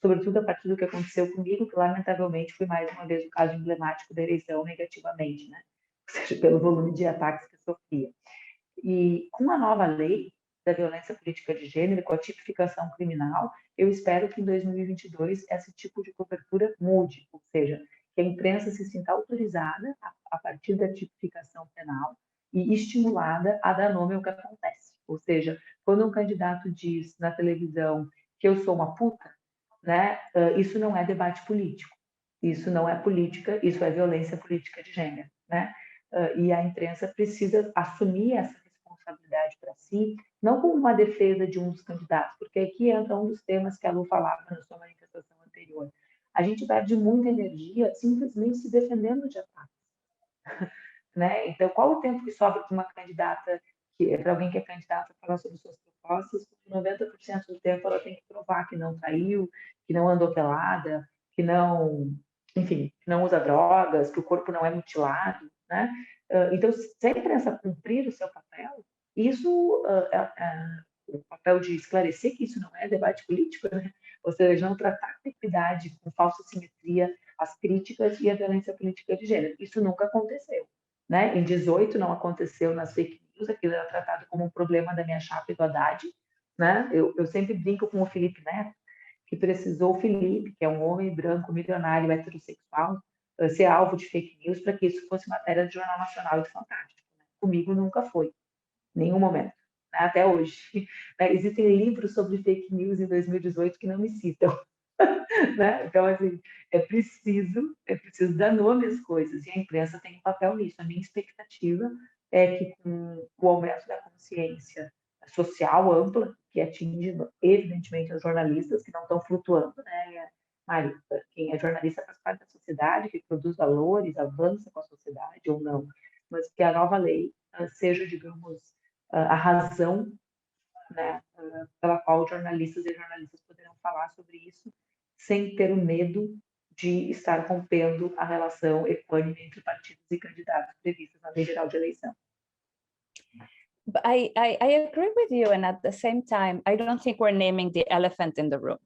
Speaker 2: sobretudo a partir do que aconteceu comigo, que lamentavelmente foi mais uma vez o caso emblemático da eleição negativamente, né? Ou seja, pelo volume de ataques que sofria. E com a nova lei da violência política de gênero, com a tipificação criminal, eu espero que em 2022 esse tipo de cobertura mude, ou seja, que a imprensa se sinta autorizada a partir da tipificação penal e estimulada a dar nome ao que acontece. Ou seja, quando um candidato diz na televisão que eu sou uma puta, né, isso não é debate político, isso não é política, isso é violência política de gênero, né? E a imprensa precisa assumir essa responsabilidade para si, não como uma defesa de um dos candidatos, porque aqui entra um dos temas que a Lu falava na sua manifestação anterior. A gente perde muita energia simplesmente se defendendo de ataques, né? Então, qual o tempo que sobra para uma candidata, para alguém que é candidata a falar sobre suas propostas? Por 90% do tempo ela tem que provar que não traiu, que não andou pelada, que não, enfim, que não usa drogas, que o corpo não é mutilado, né? Então, se a imprensa cumprir o seu papel, isso o papel de esclarecer que isso não é debate político, né? Ou seja, não tratar com equidade, com falsa simetria, as críticas e a violência política de gênero. Isso nunca aconteceu, né? Em 18 não aconteceu nas fake news, aquilo era tratado como um problema da minha chapa e do Haddad, né? Eu sempre brinco com o Felipe Neto, que precisou o Felipe, que é um homem branco, milionário, heterossexual, ser alvo de fake news para que isso fosse matéria de Jornal Nacional e de Fantástico. Né? Comigo nunca foi, em nenhum momento, né? Até hoje. Existem livros sobre fake news em 2018 que não me citam. Né? Então, assim, é preciso dar nome às coisas, e a imprensa tem um papel nisso. A minha expectativa é que, com o aumento da consciência social ampla, que atinge, evidentemente, os jornalistas que não estão flutuando, né? Mari, quem é jornalista faz parte da sociedade, que produz valores, avança com a sociedade ou não, mas que a nova lei seja, digamos, a razão, né, pela qual jornalistas e jornalistas poderão falar sobre isso sem ter o medo de estar rompendo a relação equânime entre partidos e candidatos previstas na Lei Geral de Eleição.
Speaker 3: But I agree with you, and at the same time, I don't think we're naming the elephant in the room.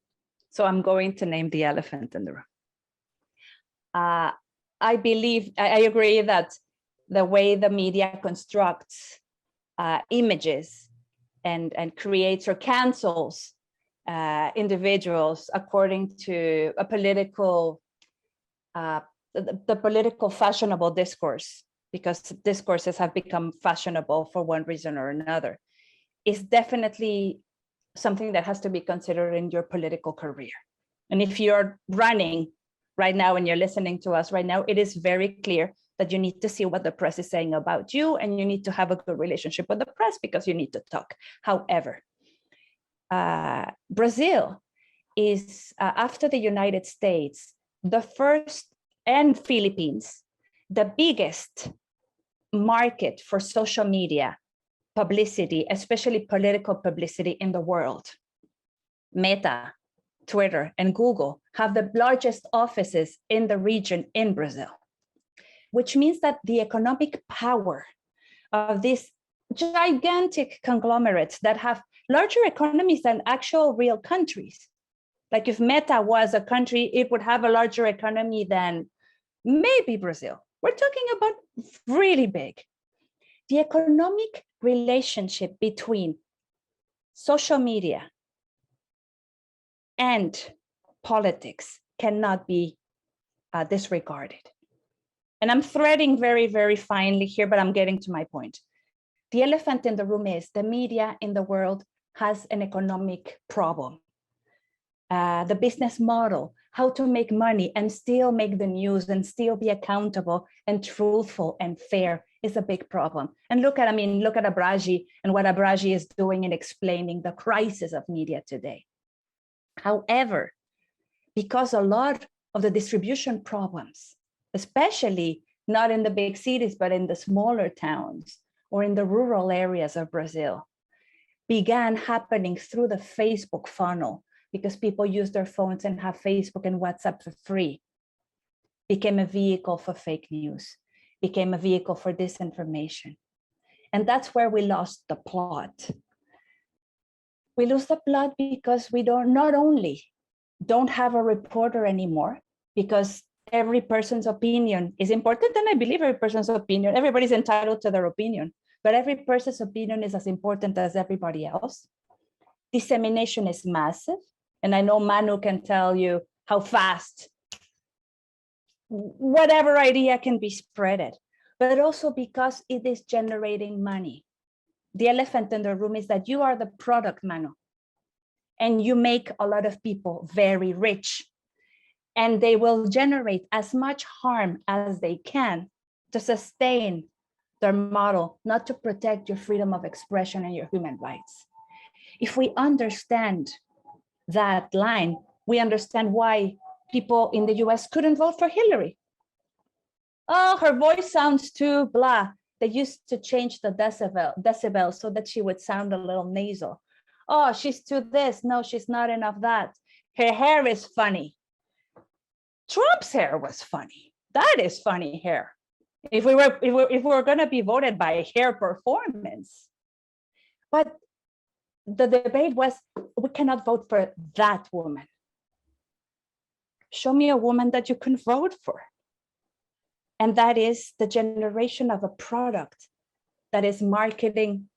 Speaker 3: So I'm going to name the elephant in the room. I believe, I agree that the way the media constructs images and creates or cancels individuals according to a political, the political fashionable discourse, because discourses have become fashionable for one reason or another, is definitely something that has to be considered in your political career. And if you're running right now and you're listening to us right now, it is very clear that you need to see what the press is saying about you, and you need to have a good relationship with the press because you need to talk. However, Brazil is, after the United States, the first, and Philippines, the biggest market for social media publicity, especially political publicity in the world. Meta, Twitter, and Google have the largest offices in the region in Brazil, which means that the economic power of these gigantic conglomerates that have larger economies than actual real countries. Like if Meta was a country, it would have a larger economy than maybe Brazil. We're talking about really big. The economic relationship between social media and politics cannot be disregarded. And I'm threading very, very finely here, but I'm getting to my point. The elephant in the room is the media in the world has an economic problem. The business model, how to make money and still make the news and still be accountable and truthful and fair, is a big problem. And look at Abraji and what Abraji is doing in explaining the crisis of media today. However, because a lot of the distribution problems, especially not in the big cities, but in the smaller towns or in the rural areas of Brazil, began happening through the Facebook funnel, because people use their phones and have Facebook and WhatsApp for free, became a vehicle for fake news, became a vehicle for disinformation. And that's where we lost the plot. We lose the plot because we not only don't have a reporter anymore, because every person's opinion is important, and I believe every person's opinion, everybody's entitled to their opinion, but every person's opinion is as important as everybody else. Dissemination is massive, and I know Manu can tell you how fast whatever idea can be spreaded, but also because it is generating money. The elephant in the room is that you are the product, Manu, and you make a lot of people very rich, and they will generate as much harm as they can to sustain their model, not to protect your freedom of expression and your human rights. If we understand that line, we understand why people in the US couldn't vote for Hillary. Oh, her voice sounds too blah. They used to change the decibel so that she would sound a little nasal. Oh, she's too this. No, she's not enough that. Her hair is funny. Trump's hair was funny. That is funny hair. If we were going to be voted by hair performance. But the debate was, we cannot vote for that woman. Show me a woman that you can vote for. And that is the generation of a product that is marketing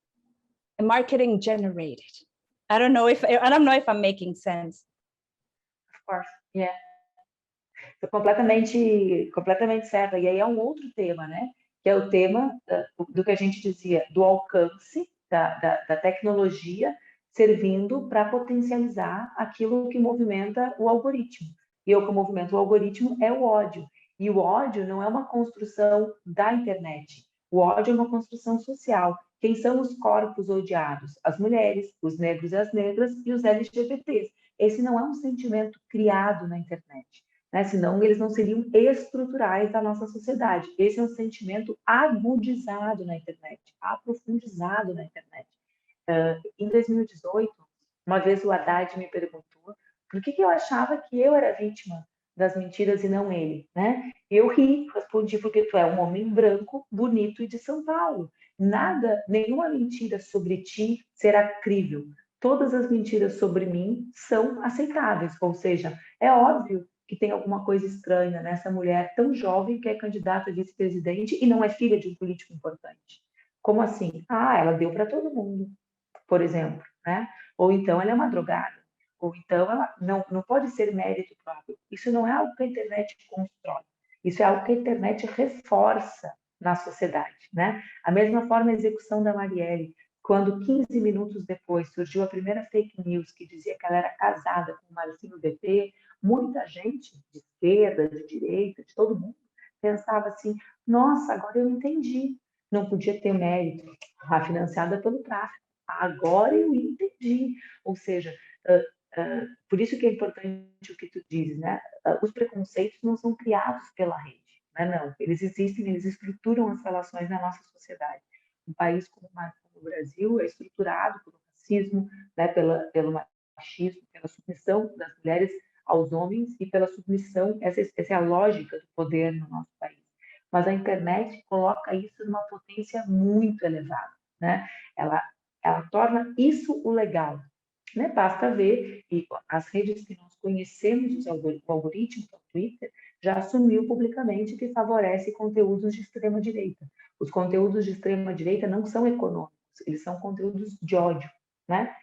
Speaker 3: generated. I don't know if I'm making sense.
Speaker 2: Of course, yeah. Tô completamente certa. E aí é um outro tema, né? Que é o tema do que a gente dizia, do alcance da tecnologia servindo para potencializar aquilo que movimenta o algoritmo. E o que movimenta o algoritmo é o ódio. E o ódio não é uma construção da internet. O ódio é uma construção social. Quem são os corpos odiados? As mulheres, os negros e as negras e os LGBTs. Esse não é um sentimento criado na internet, né? Senão eles não seriam estruturais da nossa sociedade. Esse é um sentimento agudizado na internet, aprofundizado na internet. Em 2018, uma vez o Haddad me perguntou por que eu achava que eu era vítima das mentiras e não ele, né? Eu ri, respondi, porque tu é um homem branco, bonito e de São Paulo. Nenhuma mentira sobre ti será crível. Todas as mentiras sobre mim são aceitáveis, ou seja, é óbvio que tem alguma coisa estranha nessa mulher tão jovem que é candidata a vice-presidente e não é filha de um político importante. Como assim? Ah, ela deu para todo mundo, por exemplo, né? Ou então ela é uma drogada, ou então ela não pode ser mérito próprio. Isso não é algo que a internet constrói, isso é algo que a internet reforça na sociedade, né? A mesma forma a execução da Marielle, quando 15 minutos depois surgiu a primeira fake news que dizia que ela era casada com o Marcinho BP, muita gente de esquerda, de direita, de todo mundo, pensava assim, nossa, agora eu entendi, não podia ter mérito, financiada pelo tráfico. Agora eu entendi. Ou seja, por isso que é importante o que tu dizes, né? Os preconceitos não são criados pela rede, né? Não, eles existem, eles estruturam as relações na nossa sociedade. Um país como o Brasil é estruturado pelo racismo, né? Pelo machismo, pela submissão das mulheres aos homens e pela submissão, essa é a lógica do poder no nosso país. Mas a internet coloca isso numa potência muito elevada, né? Ela torna isso o legal, né? Basta ver, e as redes que nós conhecemos, o algoritmo, o Twitter, já assumiu publicamente que favorece conteúdos de extrema-direita. Os conteúdos de extrema-direita não são econômicos, eles são conteúdos de ódio, né?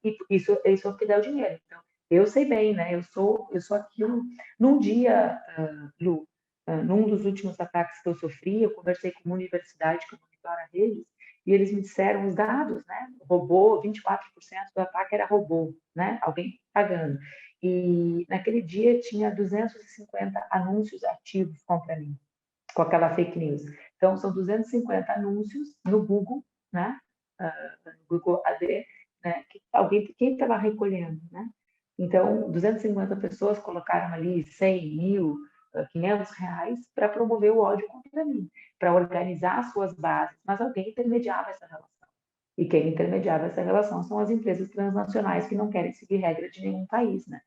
Speaker 2: E isso é o que dá o dinheiro. Então, eu sei bem, né? Eu sou aquilo. Num dia, Lu, num dos últimos ataques que eu sofri, eu conversei com uma universidade que monitora redes, e eles me disseram os dados, né? Robô, 24% do ataque era robô, né? Alguém pagando. E naquele dia tinha 250 anúncios ativos contra mim, com aquela fake news. Então, são 250 anúncios no Google, né? Google AD, né? Quem estava recolhendo, né? Então, 250 pessoas colocaram ali 100 mil, 500 reais para promover o ódio contra mim, para organizar as suas bases, mas alguém intermediava essa relação. E quem intermediava essa relação são as empresas transnacionais que não querem seguir regra de nenhum país, né?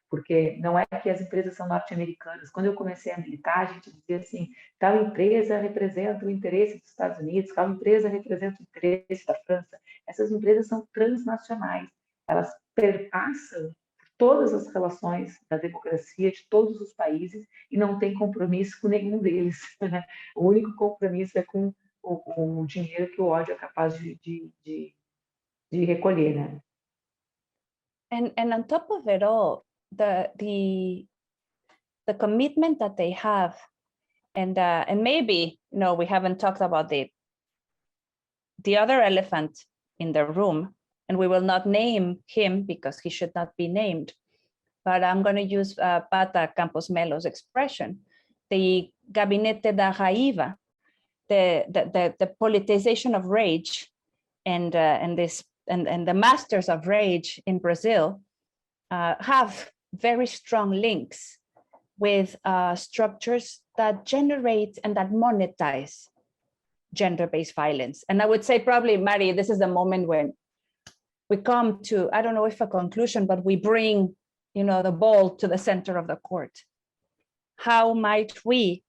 Speaker 2: Porque não é que as empresas são norte-americanas. Quando eu comecei a militar, a gente dizia assim, tal empresa representa o interesse dos Estados Unidos, tal empresa representa o interesse da França. Essas empresas são transnacionais. Elas perpassam todas as relações da democracia de todos os países e não tem compromisso com nenhum deles, né? O único compromisso é com o dinheiro que o ódio é capaz de recolher, né?
Speaker 3: And on top of it all, the commitment that they have, and maybe, you know, we haven't talked about the other elephant in the room, and we will not name him because he should not be named, but I'm going to use Pata Campos Melo's expression, the gabinete da raiva, the politicization of rage, and the masters of rage in Brazil have very strong links with structures that generate and that monetize gender-based violence. And I would say probably, Mari, this is the moment when we come to, I don't know if a conclusion, but we bring, you know, the ball to the center of the court. How might we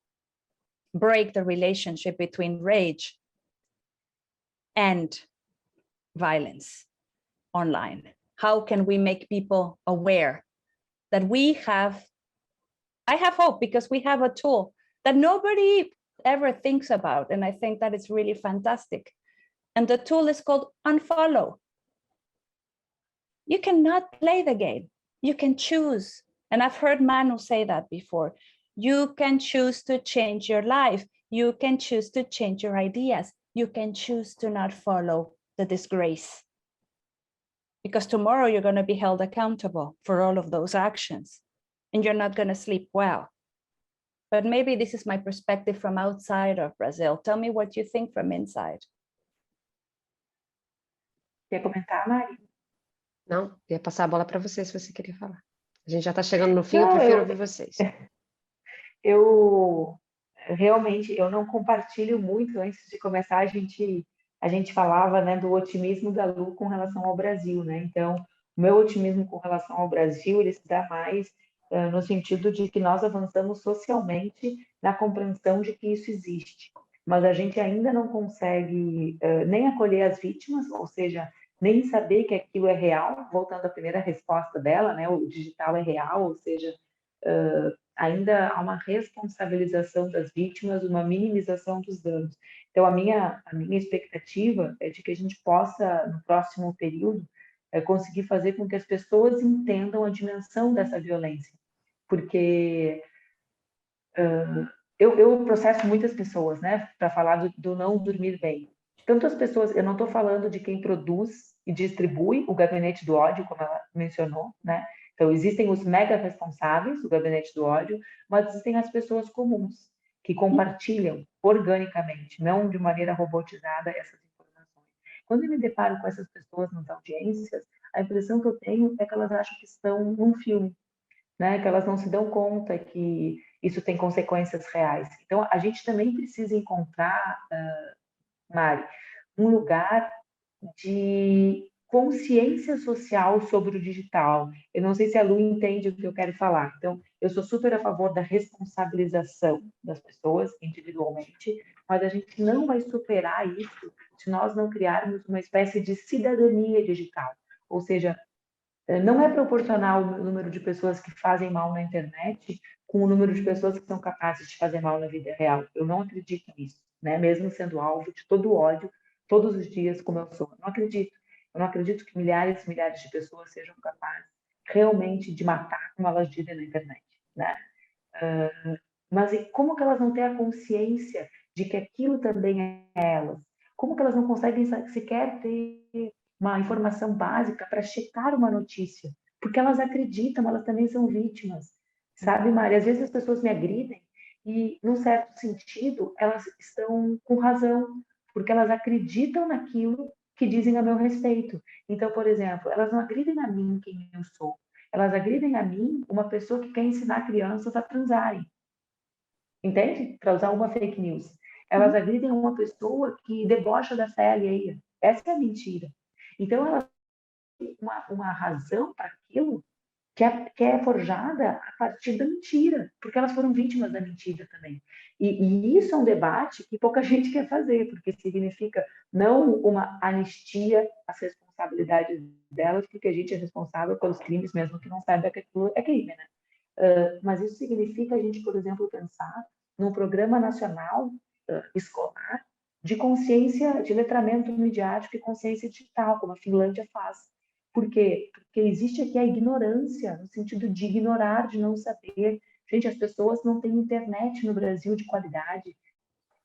Speaker 3: break the relationship between rage and violence online? How can we make people aware that I have hope because we have a tool that nobody ever thinks about. And I think that is really fantastic. And the tool is called unfollow. You cannot play the game. You can choose. And I've heard Manu say that before. You can choose to change your life. You can choose to change your ideas. You can choose to not follow the disgrace. because tomorrow you're going to be held accountable for all of those actions, and you're not going to sleep well. But maybe this is my perspective from outside of Brazil. Tell me what you think from inside.
Speaker 2: Quer comentar, Mari?
Speaker 1: Não, ia passar a bola para você, se você queria falar. A gente já está chegando no fim,
Speaker 2: Não,
Speaker 1: eu prefiro ouvir vocês.
Speaker 2: Eu realmente eu não compartilho muito. Antes de começar, a gente falava, né, do otimismo da Lu com relação ao Brasil, né? Então, o meu otimismo com relação ao Brasil, ele se dá mais no sentido de que nós avançamos socialmente na compreensão de que isso existe, mas a gente ainda não consegue nem acolher as vítimas, ou seja, nem saber que aquilo é real. Voltando à primeira resposta dela, né, o digital é real, ou seja, ainda há uma responsabilização das vítimas, uma minimização dos danos. Então, a minha expectativa é de que a gente possa, no próximo período, conseguir fazer com que as pessoas entendam a dimensão dessa violência. Porque eu processo muitas pessoas, né, para falar do não dormir bem. Tanto as pessoas, eu não estou falando de quem produz e distribui o gabinete do ódio, como ela mencionou, né? Então, existem os mega responsáveis do gabinete do ódio, mas existem as pessoas comuns, que compartilham organicamente, não de maneira robotizada, essas informações. Quando eu me deparo com essas pessoas nas audiências, a impressão que eu tenho é que elas acham que estão num filme, né? Que elas não se dão conta que isso tem consequências reais. Então, a gente também precisa encontrar, Mari, um lugar de consciência social sobre o digital. Eu não sei se a Lu entende o que eu quero falar. Então, eu sou super a favor da responsabilização das pessoas individualmente, mas a gente não vai superar isso se nós não criarmos uma espécie de cidadania digital. Ou seja, não é proporcional o número de pessoas que fazem mal na internet com o número de pessoas que são capazes de fazer mal na vida real. Eu não acredito nisso, né? Mesmo sendo alvo de todo o ódio todos os dias, como eu sou. Não acredito. Eu não acredito que milhares e milhares de pessoas sejam capazes realmente de matar, como elas dizem na internet, né? Mas e como que elas não têm a consciência de que aquilo também é elas? Como que elas não conseguem sequer ter uma informação básica para checar uma notícia? Porque elas acreditam, elas também são vítimas. Sabe, Mari? Às vezes as pessoas me agridem e, num certo sentido, elas estão com razão, porque elas acreditam naquilo que dizem a meu respeito. Então, por exemplo, elas não agridem a mim quem eu sou. Elas agridem a mim uma pessoa que quer ensinar crianças a transarem. Entende? Para usar uma fake news. Elas agridem uma pessoa que debocha da fé alheia. Essa é a mentira. Então, elas têm uma razão para aquilo que é forjada a partir da mentira, porque elas foram vítimas da mentira também. E isso é um debate que pouca gente quer fazer, porque significa não uma anistia às responsabilidades delas, porque a gente é responsável pelos crimes, mesmo que não saiba que aquilo é crime, né? Mas isso significa a gente, por exemplo, pensar num programa nacional escolar de consciência, de letramento midiático e consciência digital, como a Finlândia faz. Por quê? Porque existe aqui a ignorância, no sentido de ignorar, de não saber. Gente, as pessoas não têm internet no Brasil de qualidade.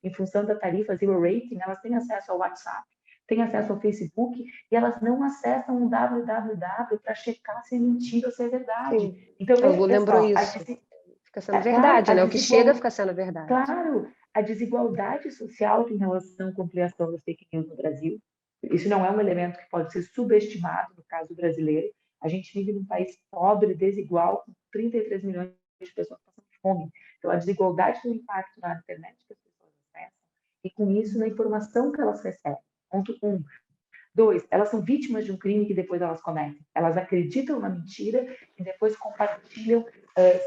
Speaker 2: Em função da tarifa Zero Rating, elas têm acesso ao WhatsApp, têm acesso ao Facebook, e elas não acessam um www para checar se é mentira ou se é verdade.
Speaker 1: Sim.
Speaker 2: Então,
Speaker 1: A Lu lembrou isso. Fica sendo verdade,
Speaker 2: claro,
Speaker 1: né? O que chega fica sendo verdade.
Speaker 2: Claro, a desigualdade social em relação à ampliação das fake news no Brasil. Isso não é um elemento que pode ser subestimado no caso brasileiro. A gente vive num país pobre, desigual, com 33 milhões de pessoas passando fome. Então, a desigualdade tem um impacto na internet que as pessoas acessam e, com isso, na informação que elas recebem. Ponto 1. 2, elas são vítimas de um crime que depois elas cometem. Elas acreditam na mentira e depois compartilham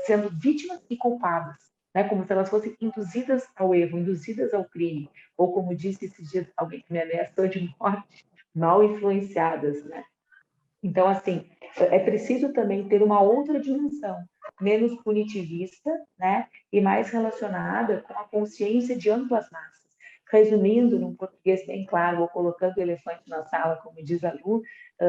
Speaker 2: sendo vítimas e culpadas, né? Como se elas fossem induzidas ao erro, induzidas ao crime. Ou como disse esses dias alguém que me ameaçou de morte, mal influenciadas, né? Então, assim, é preciso também ter uma outra dimensão, menos punitivista, né? E mais relacionada com a consciência de amplas massas. Resumindo, num português bem claro, ou colocando o elefante na sala, como diz a Lu,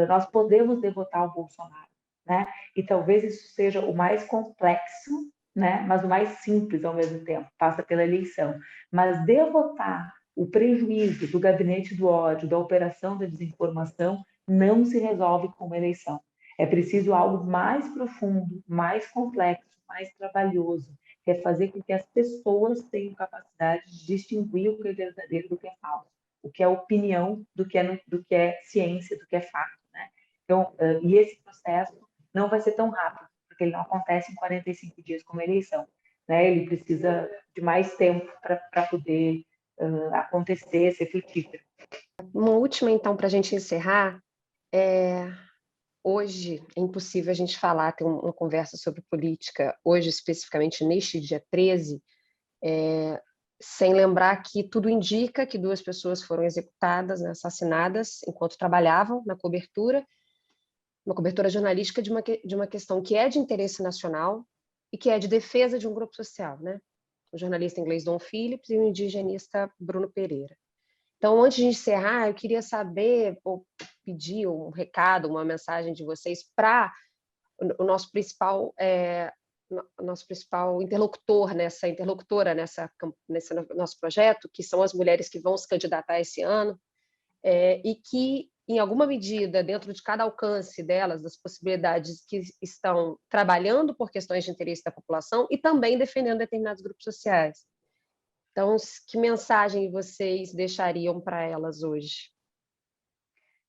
Speaker 2: nós podemos derrotar o Bolsonaro, né? E talvez isso seja o mais complexo, né? Mas o mais simples ao mesmo tempo, passa pela eleição. Mas derrotar o prejuízo do gabinete do ódio, da operação da desinformação, não se resolve com uma eleição. É preciso algo mais profundo, mais complexo, mais trabalhoso, que é fazer com que as pessoas tenham capacidade de distinguir o que é verdadeiro do que é falso, o que é opinião do que é ciência, do que é fato, né? Então, e esse processo não vai ser tão rápido, porque ele não acontece em 45 dias como eleição, né? Ele precisa de mais tempo para poder acontecer, ser frutífero.
Speaker 1: Uma última, então, para a gente encerrar. Hoje é impossível a gente falar, ter uma conversa sobre política, hoje especificamente neste dia 13, sem lembrar que tudo indica que 2 pessoas foram executadas, né, assassinadas, enquanto trabalhavam na cobertura, uma cobertura jornalística de uma questão que é de interesse nacional e que é de defesa de um grupo social, né? O jornalista inglês Dom Phillips e o indigenista Bruno Pereira. Então, antes de encerrar, eu queria saber, ou pedir um recado, uma mensagem de vocês para o nosso principal interlocutora nesse nosso projeto, que são as mulheres que vão se candidatar esse ano, e que, em alguma medida, dentro de cada alcance delas, das possibilidades que estão trabalhando por questões de interesse da população e também defendendo determinados grupos sociais. Então, que mensagem vocês deixariam para elas hoje?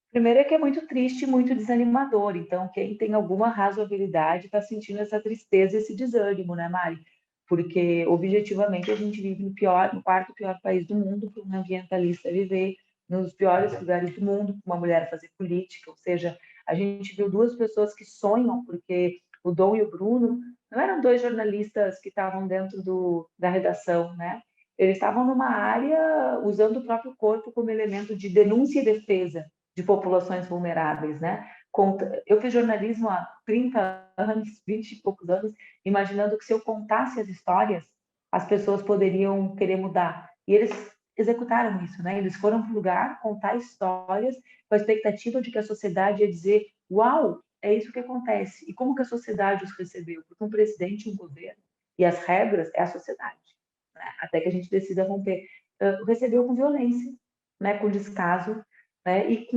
Speaker 2: Primeiro é que é muito triste e muito desanimador. Então, quem tem alguma razoabilidade está sentindo essa tristeza, esse desânimo, né, Mari? Porque, objetivamente, a gente vive no 4º pior país do mundo para um ambientalista viver, nos piores lugares do mundo para uma mulher fazer política. Ou seja, a gente viu 2 pessoas que sonham, porque o Dom e o Bruno não eram 2 jornalistas que estavam dentro da redação, né? Eles estavam numa área usando o próprio corpo como elemento de denúncia e defesa de populações vulneráveis, né? Eu fiz jornalismo há 30 anos, 20 e poucos anos, imaginando que se eu contasse as histórias, as pessoas poderiam querer mudar. E eles executaram isso, né? Eles foram para o lugar contar histórias com a expectativa de que a sociedade ia dizer: uau, é isso que acontece. E como que a sociedade os recebeu? Porque um presidente, um governo e as regras é a sociedade, né? Até que a gente decida romper. Recebeu com violência, né? Com descaso, né? E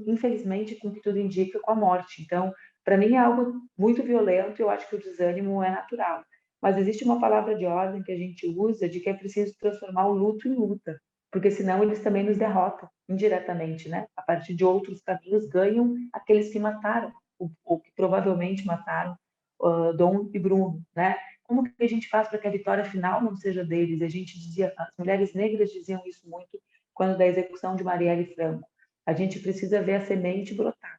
Speaker 2: infelizmente, com o que tudo indica, com a morte. Então, para mim é algo muito violento. Eu acho que o desânimo é natural. Mas existe uma palavra de ordem que a gente usa de que é preciso transformar o luto em luta, porque senão eles também nos derrotam indiretamente, né? A partir de outros caminhos ganham aqueles que mataram, ou que provavelmente mataram Dom e Bruno, né? Como que a gente faz para que a vitória final não seja deles? A gente dizia, as mulheres negras diziam isso muito quando da execução de Marielle Franco. A gente precisa ver a semente brotar.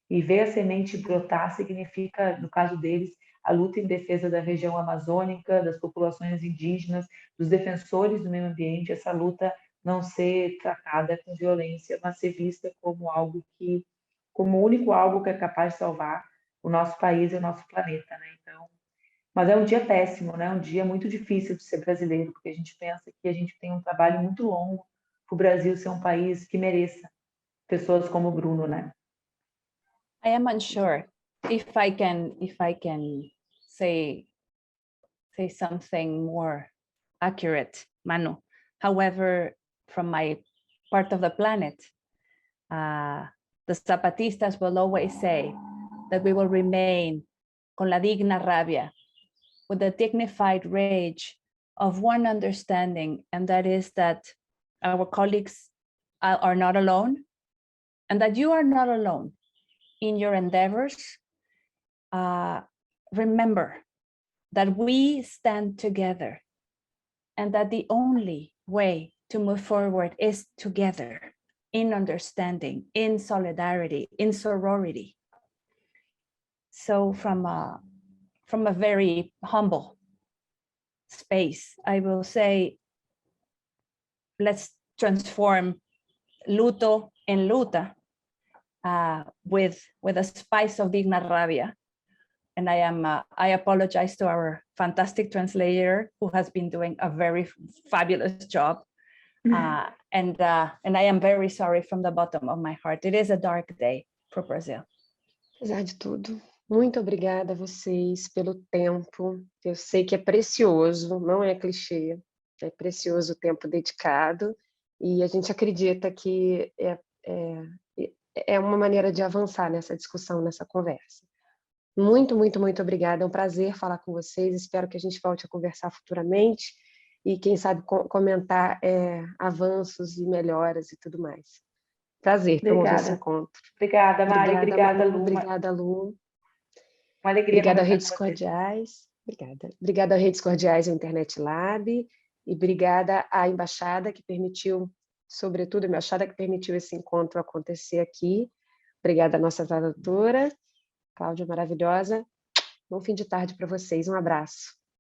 Speaker 2: E ver a semente brotar significa, no caso deles, a luta em defesa da região amazônica, das populações indígenas, dos defensores do meio ambiente, essa luta não ser tratada com violência, mas ser vista como como o único algo que é capaz de salvar o nosso país e o nosso planeta, né? Então, mas é um dia péssimo, né? Um dia muito difícil de ser brasileiro, porque a gente pensa que a gente tem um trabalho muito longo para o Brasil ser um país que mereça pessoas como o Bruno, né?
Speaker 3: I am unsure if I can say something more accurate, Manu. However, from my part of the planet, the Zapatistas will always say that we will remain con la digna rabia, with the dignified rage of one understanding, and that is that our colleagues are not alone, and that you are not alone in your endeavors. Remember that we stand together, and that the only way to move forward is together, in understanding, in solidarity, in sorority. So from a very humble space, I will say, let's transform luto en luta, with a spice of digna rabia. And I apologize to our fantastic translator, who has been doing a very fabulous job. And I am very sorry from the bottom of my heart. It is a dark day for Brazil.
Speaker 1: Apesar de tudo, muito obrigada a vocês pelo tempo. Eu sei que é precioso, não é clichê, é precioso o tempo dedicado. E a gente acredita que é uma maneira de avançar nessa discussão, nessa conversa. Muito, muito, muito obrigada. É um prazer falar com vocês. Espero que a gente volte a conversar futuramente e, quem sabe, comentar avanços e melhoras e tudo mais. Prazer promover esse encontro.
Speaker 2: Obrigada, Mari. Obrigada, Lu.
Speaker 1: Obrigada, Lu.
Speaker 2: Uma alegria
Speaker 1: Obrigada,
Speaker 2: conversar
Speaker 1: Redes
Speaker 2: com vocês.
Speaker 1: Cordiais. Obrigada. Obrigada, Redes Cordiais e Internet Lab. E obrigada à embaixada que permitiu, sobretudo a embaixada que permitiu esse encontro acontecer aqui. Obrigada à nossa tradutora, Cláudia maravilhosa. Bom fim de tarde para vocês. Um abraço.